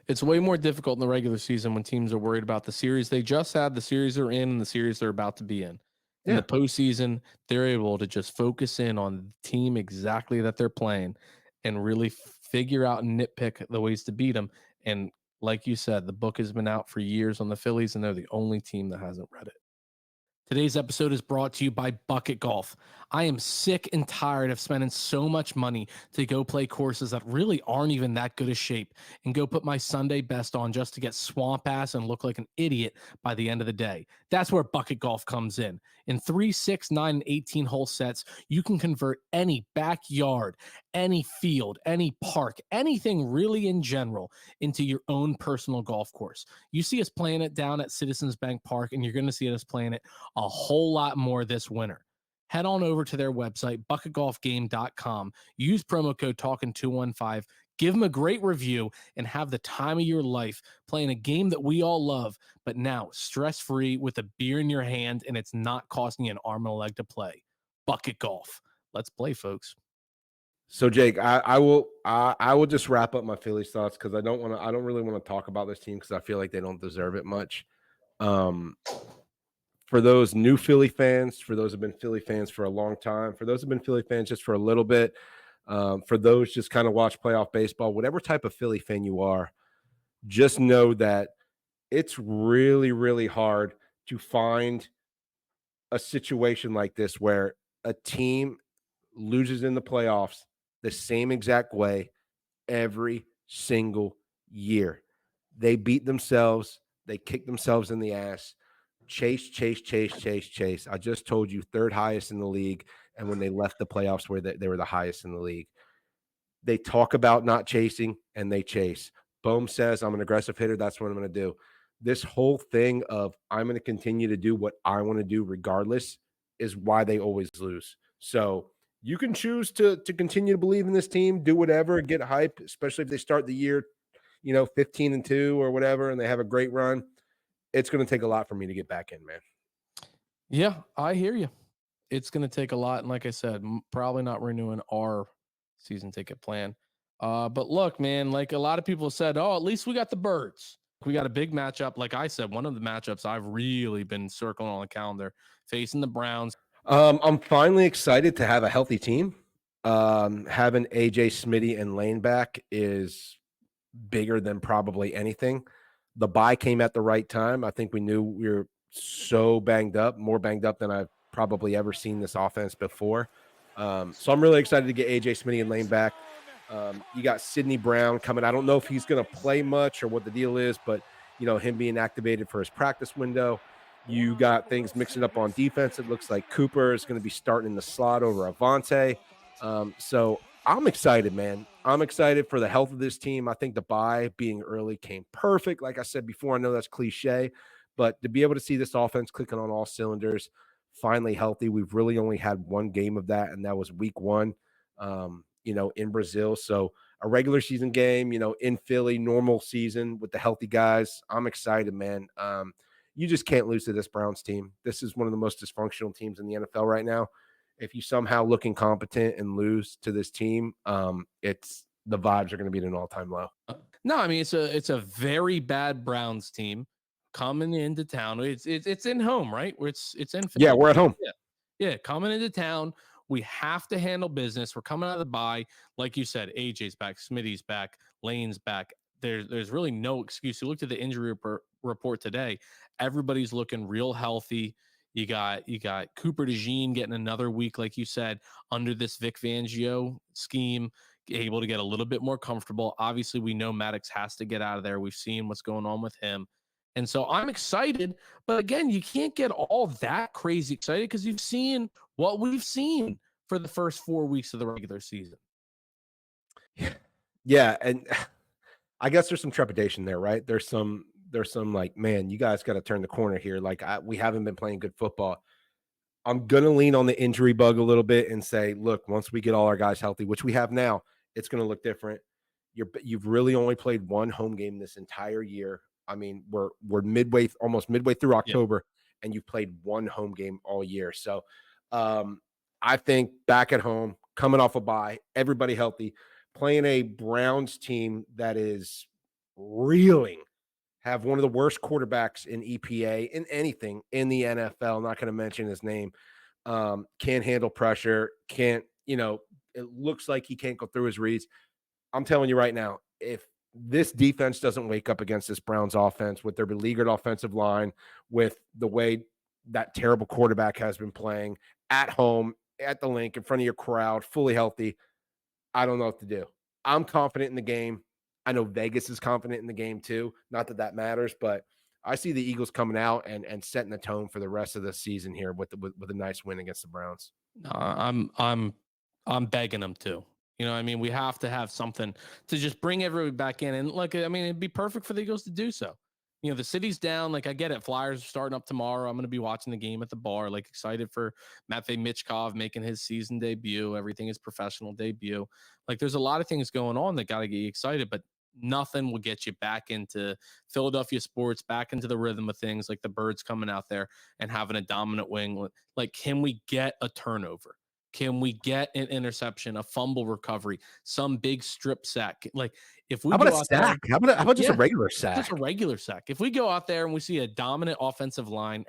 Speaker 1: It's way more difficult in the regular season when teams are worried about the series they just had, the series they're in, and the series they're about to be in. In the postseason, they're able to just focus in on the team exactly that they're playing and really figure out and nitpick the ways to beat them. And like you said, the book has been out for years on the Phillies, and they're the only team that hasn't read it. Today's episode is brought to you by Bucket Golf. I am sick and tired of spending so much money to go play courses that really aren't even that good a shape and go put my Sunday best on just to get swamp ass and look like an idiot by the end of the day. That's where Bucket Golf comes in. In 3, 6, 9, and 18 hole sets, you can convert any backyard, any field, any park, anything really in general into your own personal golf course. You see us playing it down at Citizens Bank Park, and you're going to see us playing it a whole lot more this winter. Head on over to their website, bucketgolfgame.com. Use promo code TALKIN215. Give them a great review and have the time of your life playing a game that we all love, but now stress-free with a beer in your hand, and it's not costing you an arm and a leg to play. Bucket Golf. Let's play, folks.
Speaker 3: So Jake, I will just wrap up my Phillies thoughts because I don't really want to talk about this team because I feel like they don't deserve it much. For those new Philly fans, for those who have been Philly fans for a long time, for those who have been Philly fans just for a little bit, for those just kind of watch playoff baseball, whatever type of Philly fan you are, just know that it's really, really hard to find a situation like this where a team loses in the playoffs the same exact way every single year. They beat themselves. They kick themselves in the ass. Chase. I just told you 3rd highest in the league. And when they left the playoffs, they were the highest in the league. They talk about not chasing and they chase. Bohm says, I'm an aggressive hitter. That's what I'm going to do. This whole thing of I'm going to continue to do what I want to do regardless is why they always lose. So you can choose to continue to believe in this team, do whatever, get hype, especially if they start the year, 15-2 or whatever, and they have a great run. It's going to take a lot for me to get back in, man.
Speaker 1: Yeah, I hear you. It's going to take a lot. And like I said, probably not renewing our season ticket plan. But look, man, like a lot of people said, oh, at least we got the Birds. We got a big matchup. Like I said, one of the matchups I've really been circling on the calendar, facing the Browns.
Speaker 3: I'm finally excited to have a healthy team. Having AJ, Smitty, and Lane back is bigger than probably anything. The bye came at the right time. I think we knew we were so banged up, more banged up than I've probably ever seen this offense before. So I'm really excited to get AJ, Smitty, and Lane back. You got Sidney Brown coming. I don't know if he's going to play much or what the deal is, but, him being activated for his practice window. You got things mixing up on defense. It looks like Cooper is going to be starting in the slot over Avante. So I'm excited, man. I'm excited for the health of this team. I think the bye being early came perfect. Like I said before, I know that's cliche, but to be able to see this offense clicking on all cylinders, finally healthy. We've really only had one game of that, and that was week 1. in Brazil. So a regular season game, in Philly, normal season with the healthy guys. I'm excited, man. You just can't lose to this Browns team. This is one of the most dysfunctional teams in the NFL right now. If you somehow look incompetent and lose to this team, it's the vibes are going to be at an all-time low.
Speaker 1: No, I mean it's a very bad Browns team coming into town. It's in home, right? Where it's in Philly.
Speaker 3: Yeah, we're at home.
Speaker 1: Yeah, coming into town. We have to handle business. We're coming out of the bye. Like you said, AJ's back, Smitty's back, Lane's back. There's really no excuse. You looked at the injury report today. Everybody's looking real healthy. You got Cooper DeJean getting another week, like you said, under this Vic Fangio scheme, able to get a little bit more comfortable. Obviously, we know Maddox has to get out of there. We've seen what's going on with him. And so I'm excited. But again, you can't get all that crazy excited because you've seen what we've seen for the first 4 weeks of the regular season.
Speaker 3: Yeah. And I guess there's some trepidation there, right? There's some like, man, you guys got to turn the corner here. Like we haven't been playing good football. I'm going to lean on the injury bug a little bit and say, look, once we get all our guys healthy, which we have now, it's going to look different. You've really only played one home game this entire year. I mean, we're almost midway through October, and you've played one home game all year. So I think back at home, coming off a bye, everybody healthy, playing a Browns team that is reeling, have one of the worst quarterbacks in EPA in anything in the NFL. Not going to mention his name. Can't handle pressure. Can't, it looks like he can't go through his reads. I'm telling you right now, if this defense doesn't wake up against this Browns offense with their beleaguered offensive line, with the way that terrible quarterback has been playing at home, at the link, in front of your crowd, fully healthy, I don't know what to do. I'm confident in the game. I know Vegas is confident in the game too. Not that that matters, but I see the Eagles coming out and setting the tone for the rest of the season here with a nice win against the Browns.
Speaker 1: I'm begging them to. I mean, we have to have something to just bring everybody back in. And it'd be perfect for the Eagles to do so. The city's down. Like, I get it. Flyers are starting up tomorrow. I'm going to be watching the game at the bar. Like, excited for Matvei Michkov making his season debut. Everything is professional debut. Like, there's a lot of things going on that got to get you excited, but nothing will get you back into Philadelphia sports, back into the rhythm of things, like the Birds coming out there and having a dominant wing. Like, can we get a turnover? Can we get an interception, a fumble recovery, some big strip sack? Like, if we
Speaker 3: how about a sack? How about just a regular sack?
Speaker 1: Just a regular sack. If we go out there and we see a dominant defensive line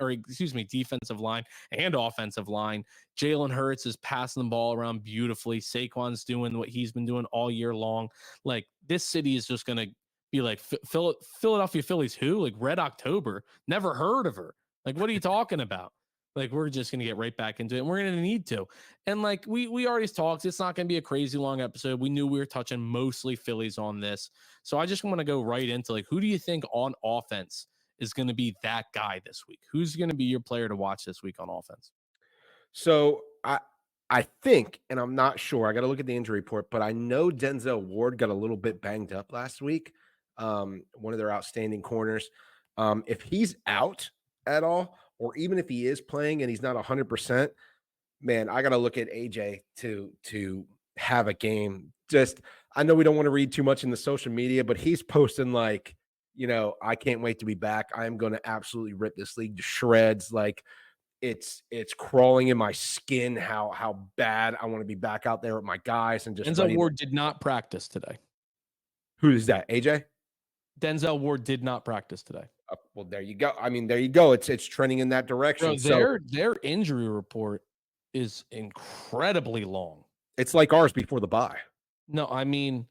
Speaker 1: and offensive line, Jalen Hurts is passing the ball around beautifully. Saquon's doing what he's been doing all year long. Like, this city is just going to be like Philadelphia Phillies, who? Like, Red October. Never heard of her. Like, what are you talking about? Like, we're just going to get right back into it, and we're going to need to. And like we already talked, it's not going to be a crazy long episode. We knew we were touching mostly Phillies on this. So I just want to go right into, like, who do you think on offense is going to be that guy this week? Who's going to be your player to watch this week on offense?
Speaker 3: So I think, and I'm not sure, I got to look at the injury report, but I know Denzel Ward got a little bit banged up last week. One of their outstanding corners. If he's out at all, or even if he is playing and he's not 100%, man, I got to look at AJ to have a game. Just, I know we don't want to read too much in the social media, but he's posting like, I can't wait to be back. I am going to absolutely rip this league to shreds. Like, it's crawling in my skin how bad I want to be back out there with my guys and just.
Speaker 1: Denzel Ward did not practice today.
Speaker 3: Who is that? AJ?
Speaker 1: Denzel Ward did not practice today.
Speaker 3: Well, there you go. I mean, there you go. It's trending in that direction.
Speaker 1: Their injury report is incredibly long.
Speaker 3: It's like ours before the bye.
Speaker 1: No, I mean,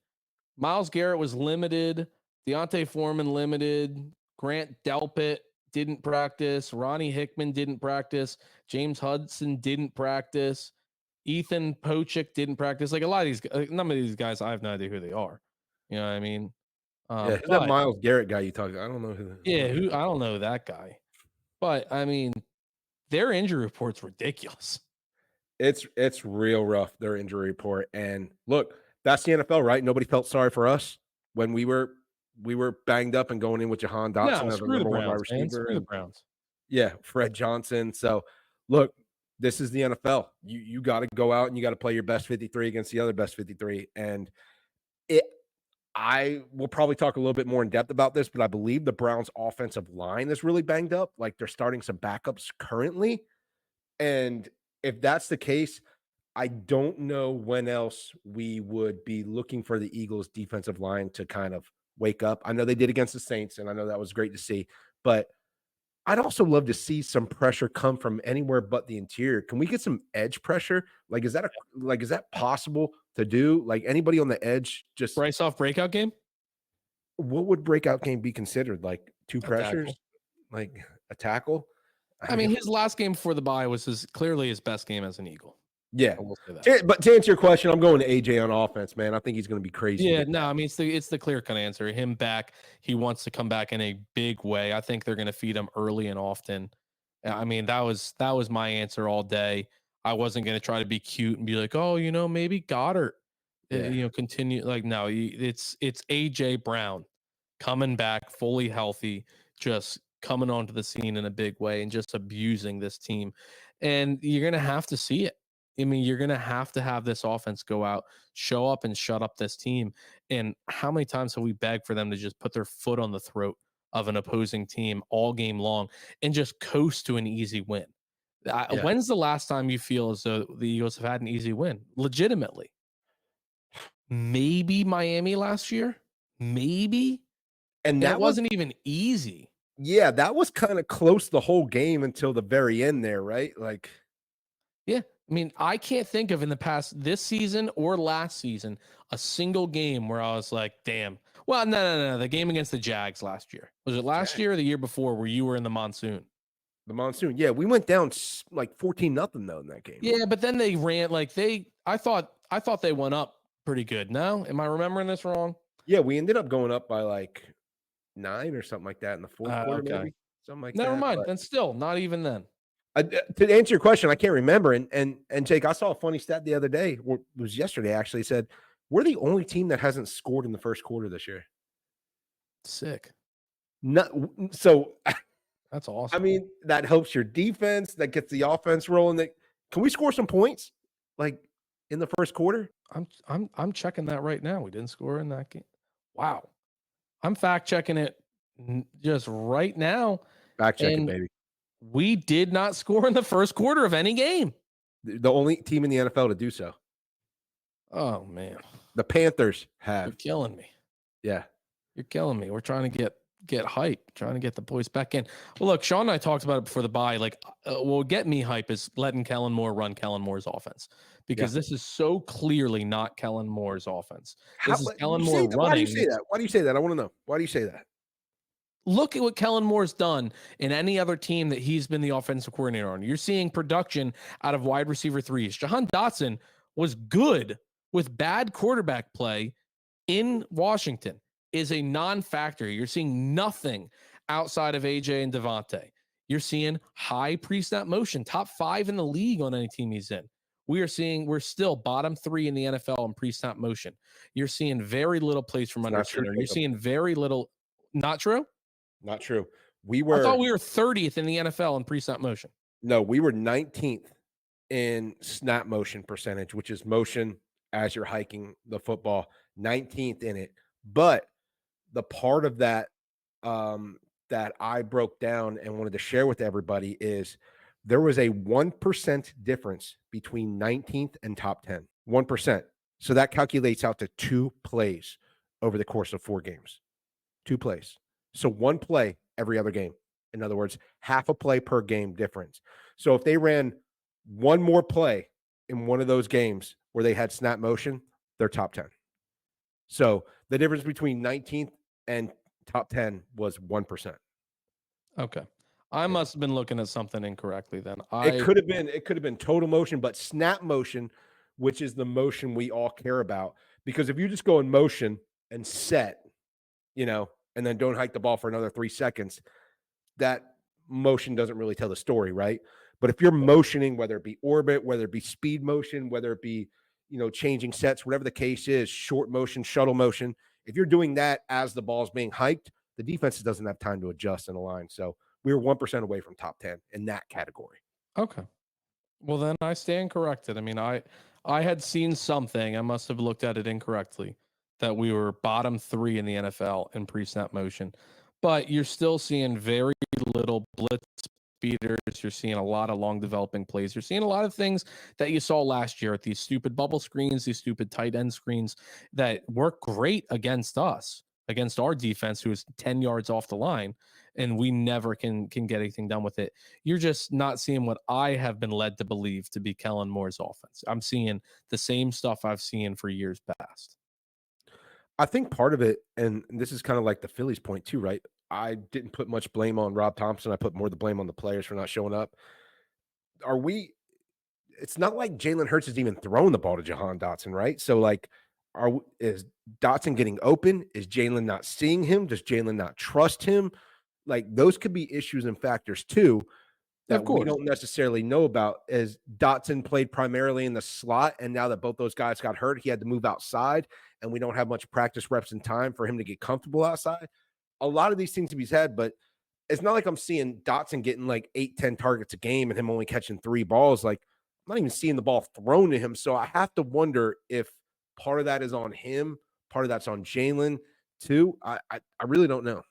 Speaker 1: Myles Garrett was limited. Deontay Foreman limited. Grant Delpit didn't practice. Ronnie Hickman didn't practice. James Hudson didn't practice. Ethan Pochik didn't practice. Like, a lot of these, none of these guys, I have no idea who they are. You know what I mean?
Speaker 3: Who's that Myles Garrett guy you talked about? I don't know who.
Speaker 1: I don't know that guy. But I mean, their injury report's ridiculous.
Speaker 3: It's real rough, their injury report. And look, that's the NFL, right? Nobody felt sorry for us when we were banged up and going in with Jahan Dotson as the number one wide receiver.
Speaker 1: Screw the Browns.
Speaker 3: Yeah, Fred Johnson. So look, this is the NFL. You got to go out and you got to play your best 53 against the other best 53. And I will probably talk a little bit more in depth about this, but I believe the Browns offensive line is really banged up. Like they're starting some backups currently. And if that's the case, I don't know when else we would be looking for the Eagles defensive line to kind of wake up. I know they did against the Saints, and I know that was great to see, but I'd also love to see some pressure come from anywhere but the interior. Can we get some edge pressure? Like, is that possible to do? Like anybody on the edge, just
Speaker 1: Bryce off breakout game?
Speaker 3: what would breakout game be considered? Like two pressures,
Speaker 1: tackle.
Speaker 3: like a tackle?
Speaker 1: I mean, his last game before the bye was clearly his best game as an Eagle.
Speaker 3: Yeah.
Speaker 1: I will say that.
Speaker 3: But to answer your question, I'm going to AJ on offense, man. I think he's going to be crazy.
Speaker 1: Yeah, no, I mean it's the clear cut answer. Him back, he wants to come back in a big way. I think they're going to feed him early and often. I mean, that was my answer all day. I wasn't going to try to be cute and be like, oh, maybe Goddard, continue. Like, no, it's AJ Brown coming back fully healthy, just coming onto the scene in a big way and just abusing this team. And you're going to have to see it. I mean, you're going to have this offense go out, show up and shut up this team. And how many times have we begged for them to just put their foot on the throat of an opposing team all game long and just coast to an easy win?
Speaker 3: Yeah.
Speaker 1: When's the last time you feel as though the Eagles have had an easy win? Legitimately. Maybe Miami last year. Maybe.
Speaker 3: And that
Speaker 1: wasn't even easy.
Speaker 3: Yeah, that was kind of close the whole game until the very end there, right? Like,
Speaker 1: yeah. I mean, I can't think of in the past this season or last season a single game where I was like, damn. Well, no. The game against the Jags last year. Was it last year or the year before where you were in the monsoon?
Speaker 3: The monsoon. Yeah, we went down like 14-0 though in that game.
Speaker 1: Yeah, but then they ran I thought they went up pretty good. No? Am I remembering this wrong?
Speaker 3: Yeah, we ended up going up by like 9 or something like that in the fourth quarter,
Speaker 1: okay.
Speaker 3: maybe. Something like
Speaker 1: Never
Speaker 3: that.
Speaker 1: mind. Then still, not even then.
Speaker 3: To answer your question, I can't remember. And Jake, I saw a funny stat the other day. It was yesterday, actually. It said we're the only team that hasn't scored in the first quarter this year.
Speaker 1: Sick.
Speaker 3: So
Speaker 1: that's awesome.
Speaker 3: I mean, that helps your defense. That gets the offense rolling. Can we score some points, like in the first quarter?
Speaker 1: I'm checking that right now. We didn't score in that game. Wow. I'm fact checking it just right now.
Speaker 3: Fact checking, baby.
Speaker 1: We did not score in the first quarter of any game.
Speaker 3: The only team in the NFL to do so.
Speaker 1: Oh, man.
Speaker 3: The Panthers have.
Speaker 1: You're killing me.
Speaker 3: Yeah.
Speaker 1: You're killing me. We're trying to get hype, trying to get the boys back in. Well, look, Sean and I talked about it before the bye. Like, what will get me hype is letting Kellen Moore run Kellen Moore's offense, because this is so clearly not Kellen Moore's offense. This is Kellen Moore running.
Speaker 3: Why do you say that? Why do you say that? I want to know. Why do you say that?
Speaker 1: Look at what Kellen Moore's done in any other team that he's been the offensive coordinator on. You're seeing production out of wide receiver threes. Jahan Dotson was good with bad quarterback play in Washington, is a non-factor. You're seeing nothing outside of AJ and Devontae. You're seeing high pre-snap motion, top 5 in the league on any team he's in. We're still bottom 3 in the NFL in pre-snap motion. You're seeing very little plays from under center. You're seeing very little. Not true?
Speaker 3: Not true.
Speaker 1: I thought we were 30th in the NFL in pre-snap motion.
Speaker 3: No, we were 19th in snap motion percentage, which is motion as you're hiking the football, 19th in it. But the part of that that I broke down and wanted to share with everybody is there was a 1% difference between 19th and top 10. 1%. So that calculates out to 2 plays over the course of 4 games. 2 plays. So 1 play every other game. In other words, half a play per game difference. So if they ran 1 more play in one of those games where they had snap motion, they're top 10. So the difference between 19th and top 10 was 1%.
Speaker 1: Okay. I must have been looking at something incorrectly then.
Speaker 3: It could have been total motion, but snap motion, which is the motion we all care about. Because if you just go in motion and set, and then don't hike the ball for another 3 seconds, that motion doesn't really tell the story, right? But if you're motioning, whether it be orbit, whether it be speed motion, whether it be, changing sets, whatever the case is, short motion, shuttle motion, if you're doing that as the ball's being hiked, the defense doesn't have time to adjust in a line. So we were 1% away from top 10 in that category.
Speaker 1: Okay. Well, then I stand corrected. I mean, I had seen something. I must have looked at it incorrectly that we were bottom 3 in the NFL in pre-snap motion. But you're still seeing very little blitz beaters. You're seeing a lot of long developing plays. You're seeing a lot of things that you saw last year at these stupid bubble screens, these stupid tight end screens that work great against us, against our defense, who is 10 yards off the line, and we never can get anything done with it. You're just not seeing what I have been led to believe to be Kellen Moore's offense. I'm seeing the same stuff I've seen for years past.
Speaker 3: I think part of it, and this is kind of like the Phillies point too, right? I didn't put much blame on Rob Thompson. I put more of the blame on the players for not showing up. Are we It's not like Jalen Hurts is even throwing the ball to Jahan Dotson, right? So, like, is Dotson getting open? Is Jalen not seeing him? Does Jalen not trust him? Like, those could be issues and factors too
Speaker 1: Of
Speaker 3: that we
Speaker 1: course.
Speaker 3: don't necessarily know about. As Dotson played primarily in the slot, and now that both those guys got hurt, he had to move outside, and we don't have much practice reps and time for him to get comfortable outside. A lot of these things to be said, but it's not like I'm seeing Dotson getting like 8, 10 targets a game and him only catching 3 balls. Like, I'm not even seeing the ball thrown to him. So I have to wonder if part of that is on him, part of that's on Jalen too. I really don't know.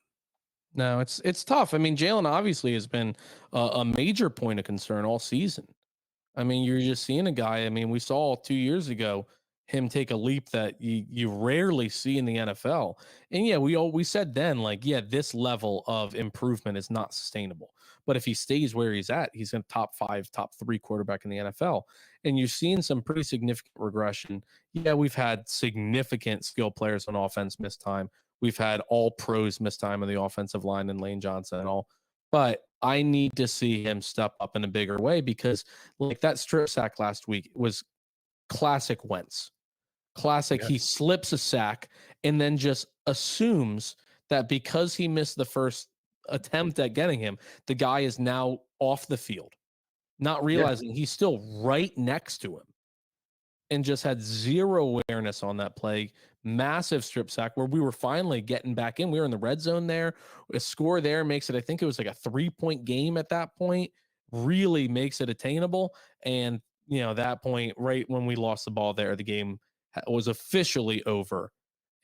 Speaker 1: No, it's tough. I mean, Jalen obviously has been a major point of concern all season. I mean, you're just seeing a guy. I mean, we saw 2 years ago him take a leap that you rarely see in the NFL. And yeah, we said then, like, yeah, this level of improvement is not sustainable. But if he stays where he's at, he's a top 5, top 3 quarterback in the NFL. And you're seeing some pretty significant regression. Yeah, we've had significant skill players on offense miss time. We've had all pros miss time on the offensive line and Lane Johnson and all. But I need to see him step up in a bigger way because like that strip sack last week was classic Wentz. Classic. He
Speaker 3: Yes.
Speaker 1: slips a sack and then just assumes that because he missed the first attempt at getting him, the guy is now off the field, not
Speaker 3: Yeah.
Speaker 1: realizing he's still right next to him and just had zero awareness on that play. Massive strip sack where we were finally getting back in. We were in the red zone there. A score there makes it, I think it was like a 3-point game at that point, really makes it attainable. And, that point, right when we lost the ball there, the game was officially over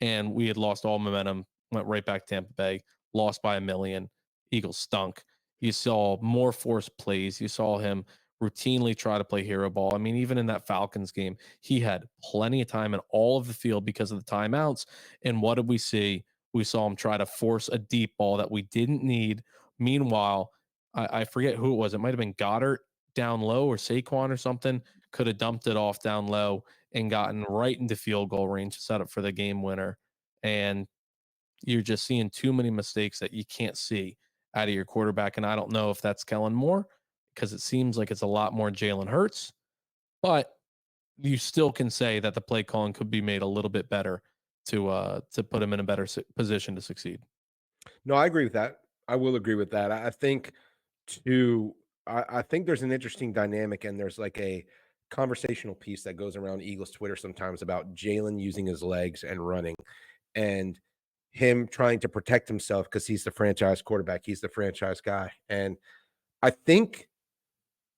Speaker 1: and we had lost all momentum, went right back to Tampa Bay, lost by a million. Eagles stunk. You saw more forced plays. You saw him routinely try to play hero ball. I mean, even in that Falcons game, he had plenty of time in all of the field because of the timeouts. And what did we see? We saw him try to force a deep ball that we didn't need. Meanwhile, I forget who it was. It might have been Goddard down low or Saquon or something. Could have dumped it off down low and gotten right into field goal range to set up for the game winner. And you're just seeing too many mistakes that you can't see out of your quarterback. And I don't know if that's Kellen Moore because it seems like it's a lot more Jalen Hurts, but you still can say that the play calling could be made a little bit better to put him in a better position to succeed.
Speaker 3: No, I agree with that. I will agree with that. I think to I think there's an interesting dynamic and there's like a conversational piece that goes around Eagles Twitter sometimes about Jalen using his legs and running and him trying to protect himself because he's the franchise quarterback. He's the franchise guy. And I think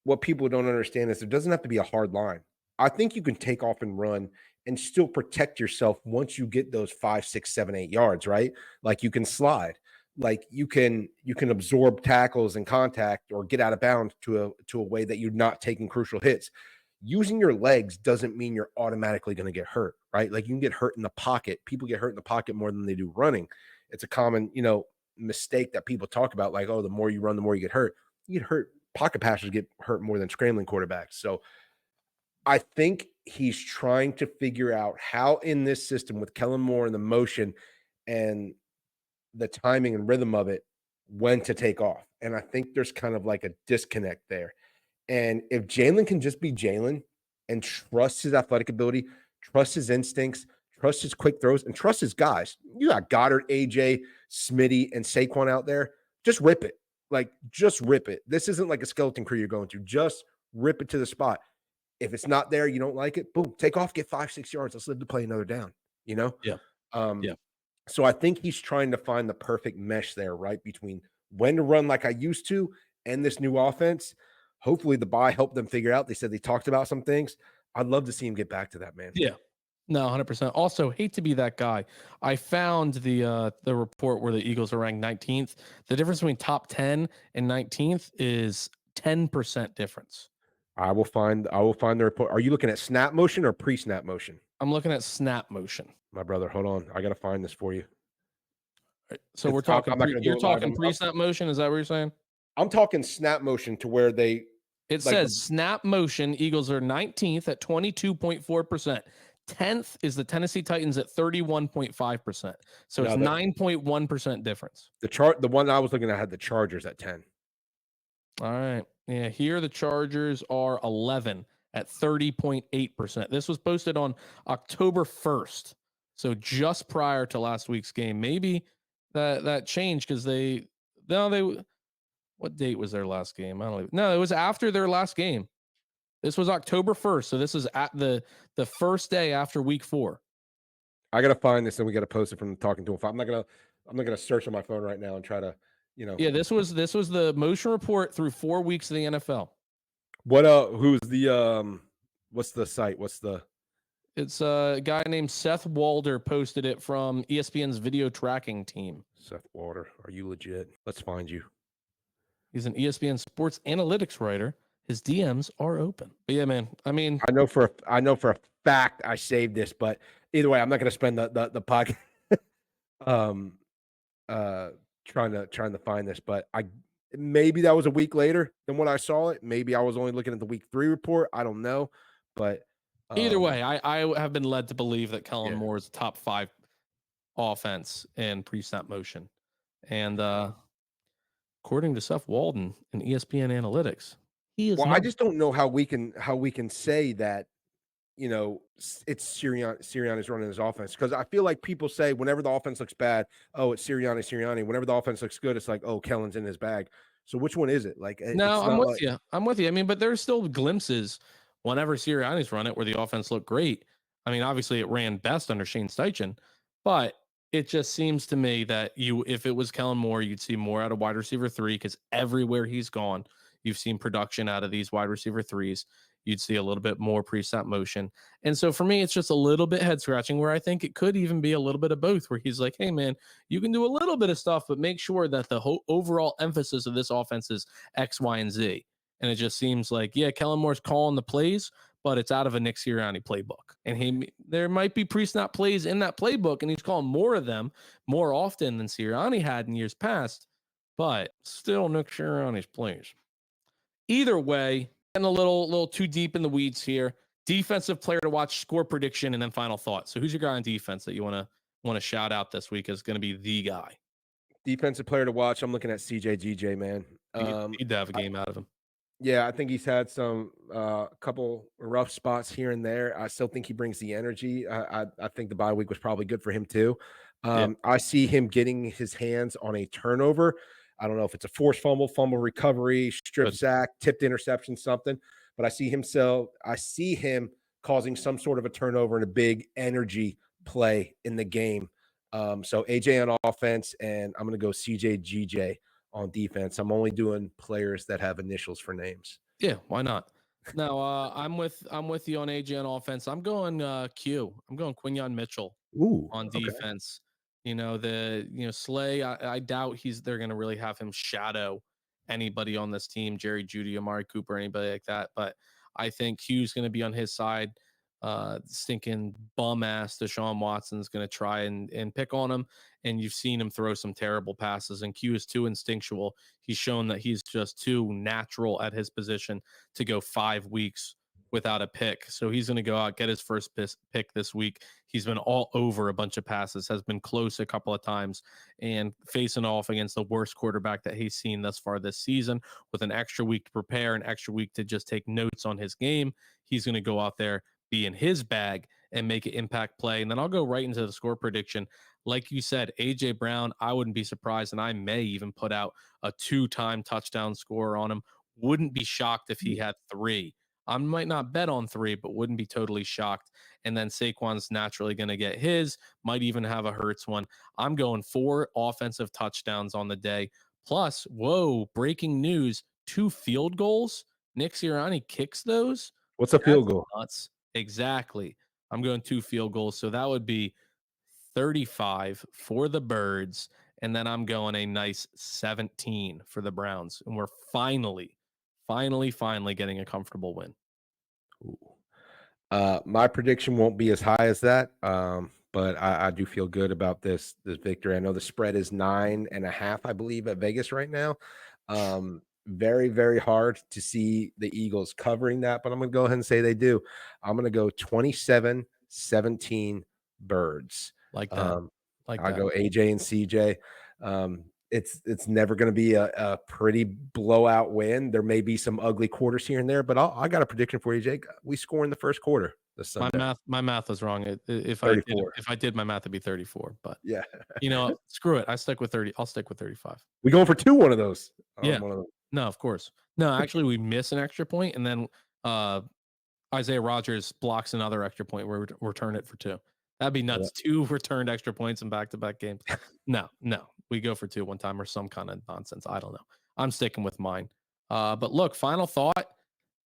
Speaker 3: what people don't understand is there doesn't have to be a hard line. I think you can take off and run and still protect yourself once you get those 5, 6, 7, 8 yards, right? Like you can slide, like you can absorb tackles and contact or get out of bounds to a way that you're not taking crucial hits. Using your legs doesn't mean you're automatically going to get hurt, right? Like you can get hurt in the pocket. People get hurt in the pocket more than they do running. It's a common, mistake that people talk about, like, oh, the more you run, the more you get hurt. You get hurt. Pocket passers get hurt more than scrambling quarterbacks. So I think he's trying to figure out how in this system with Kellen Moore and the motion and the timing and rhythm of it, when to take off. And I think there's kind of like a disconnect there. And if Jalen can just be Jalen and trust his athletic ability, trust his instincts, trust his quick throws, and trust his guys. You got Goddard, AJ, Smitty, and Saquon out there. Just rip it. Like, just rip it. This isn't like a skeleton crew you're going to. Just rip it to the spot. If it's not there, you don't like it, boom, take off, get 5, 6 yards. Let's live to play another down, you know?
Speaker 1: Yeah.
Speaker 3: Um,
Speaker 1: Yeah.
Speaker 3: so I think he's trying to find the perfect mesh there, right? Between when to run like I used to and this new offense. Hopefully the bye helped them figure out. They said they talked about some things. I'd love to see him get back to that, man.
Speaker 1: Yeah. No, 100%. Also, hate to be that guy. I found the report where the Eagles are ranked 19th. The difference between top 10 and 19th is 10% difference.
Speaker 3: I will find the report. Are you looking at snap motion or pre-snap motion?
Speaker 1: I'm looking at snap motion.
Speaker 3: My brother, hold on. I got to find this for you.
Speaker 1: So we're talking.
Speaker 3: I'm not going to do
Speaker 1: You're
Speaker 3: it live.
Speaker 1: talking pre-snap motion. Is that what you're saying?
Speaker 3: I'm talking snap motion to where they.
Speaker 1: It says snap motion. Eagles are 19th at 22.4%. 10th is the Tennessee Titans at 31.5%. So it's 9.1% difference.
Speaker 3: The one I was looking at had the Chargers at 10.
Speaker 1: All right. Yeah. Here the Chargers are 11 at 30.8%. This was posted on October 1st. So just prior to last week's game. Maybe that changed because what date was their last game? No, it was after their last game. This was October 1st. So this is at the first day after week 4.
Speaker 3: I gotta find this and we gotta post it from the Talking to 105. I'm not gonna search on my phone right now and try to,
Speaker 1: Yeah, this was the motion report through 4 weeks of the NFL.
Speaker 3: What who's the what's the site?
Speaker 1: It's a guy named Seth Walder posted it from ESPN's video tracking team.
Speaker 3: Seth Walder, are you legit? Let's find you.
Speaker 1: He's an ESPN sports analytics writer. His DMs are open. But yeah, man. I mean,
Speaker 3: I know for a fact I saved this, but either way, I'm not going to spend the podcast trying to find this. But maybe that was a week later than when I saw it. Maybe I was only looking at the week 3 report. I don't know, but
Speaker 1: either way, I have been led to believe that Kellen Moore is a top 5 offense in pre-snap motion, and according to Seth Walden in ESPN Analytics, he is.
Speaker 3: Well, I just don't know how we can say that, it's Sirianni is running his offense, because I feel like people say whenever the offense looks bad, oh, it's Sirianni. Whenever the offense looks good, it's like, oh, Kellen's in his bag. So which one is it? Like,
Speaker 1: no, I'm with you. I'm with you. I mean, but there's still glimpses whenever Sirianni's run it where the offense looked great. I mean, obviously it ran best under Shane Steichen, but it just seems to me that if it was Kellen Moore, you'd see more out of wide receiver 3, because everywhere he's gone, you've seen production out of these wide receiver 3s. You'd see a little bit more pre-snap motion. And so for me, it's just a little bit head scratching, where I think it could even be a little bit of both, where he's like, hey, man, you can do a little bit of stuff, but make sure that the whole overall emphasis of this offense is X, Y, and Z. And it just seems like, yeah, Kellen Moore's calling the plays, but it's out of a Nick Sirianni playbook. And there might be pre-snap plays in that playbook, and he's calling more of them more often than Sirianni had in years past, but still Nick Sirianni's plays. Either way, getting a little too deep in the weeds here. Defensive player to watch, score prediction, and then final thoughts. So who's your guy on defense that you want to shout out this week as going to be the guy?
Speaker 3: Defensive player to watch, I'm looking at CJ, man.
Speaker 1: Need to have a game out of him.
Speaker 3: Yeah, I think he's had some couple rough spots here and there. I still think he brings the energy. I think the bye week was probably good for him too. I see him getting his hands on a turnover. I don't know if it's a forced fumble recovery, strip sack, tipped interception, something. But I see him causing some sort of a turnover and a big energy play in the game. So AJ on offense, and I'm going to go CJ on defense. I'm only doing players that have initials for names.
Speaker 1: Yeah, why not? No, I'm with you on AJ on offense. I'm going Q. I'm going Quinyon Mitchell on defense. Okay. Slay, I doubt they're going to really have him shadow anybody on this team, Jerry Jeudy, Amari Cooper, anybody like that. But I think Q's going to be on his side. Stinking bum ass Deshaun Watson's going to try and pick on him. And you've seen him throw some terrible passes, and Q is too instinctual. He's shown that he's just too natural at his position to go 5 weeks without a pick. So he's going to go out, get his first pick this week. He's been all over a bunch of passes, has been close a couple of times, and facing off against the worst quarterback that he's seen thus far this season, with an extra week to prepare, an extra week to just take notes on his game. He's going to go out there, be in his bag, and make an impact play. And then I'll go right into the score prediction. Like you said, AJ Brown, I wouldn't be surprised, and I may even put out a 2-time touchdown score on him. Wouldn't be shocked if he had 3. I might not bet on 3, but wouldn't be totally shocked. And then Saquon's naturally going to get his, might even have a Hurts one. I'm going 4 offensive touchdowns on the day. Plus, whoa, breaking news, 2 field goals. Nick Sirianni kicks those,
Speaker 3: What's a field
Speaker 1: that's
Speaker 3: goal?
Speaker 1: nuts. Exactly. I'm going 2 field goals, so that would be 35 for the Birds, and then I'm going a nice 17 for the Browns, and we're finally getting a comfortable win.
Speaker 3: Ooh. My prediction won't be as high as that, but I do feel good about this victory. I know the spread is 9.5, I believe, at Vegas right now. Very, very hard to see the Eagles covering that, but I'm going to go ahead and say they do. I'm going to go 27-17 Birds.
Speaker 1: Like that.
Speaker 3: I'll go AJ and CJ. It's never going to be a pretty blowout win. There may be some ugly quarters here and there, but I got a prediction for you, Jake. We score in the first quarter this Sunday.
Speaker 1: My math was wrong. If
Speaker 3: 34.
Speaker 1: I did my math, it'd be 34. But
Speaker 3: Yeah,
Speaker 1: screw it. I stick with 30. I'll stick with 35.
Speaker 3: we going for one of those.
Speaker 1: Yeah.
Speaker 3: One of them.
Speaker 1: No, of course. No, actually, we miss an extra point, and then Isaiah Rodgers blocks another extra point where we return it for 2. That'd be nuts. Yeah. 2 returned extra points in back-to-back games. No, we go for 2 one time or some kind of nonsense. I don't know. I'm sticking with mine. But look, final thought: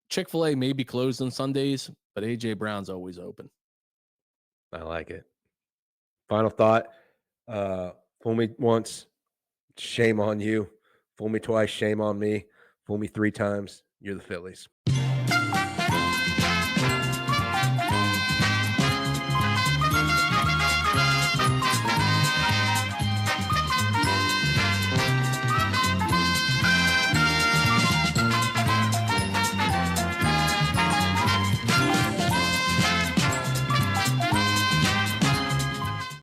Speaker 1: Chick-fil-A may be closed on Sundays, but AJ Brown's always open.
Speaker 3: I like it. Final thought: fool me once, shame on you. Fool me twice, shame on me. Fool me 3 times, you're the Phillies.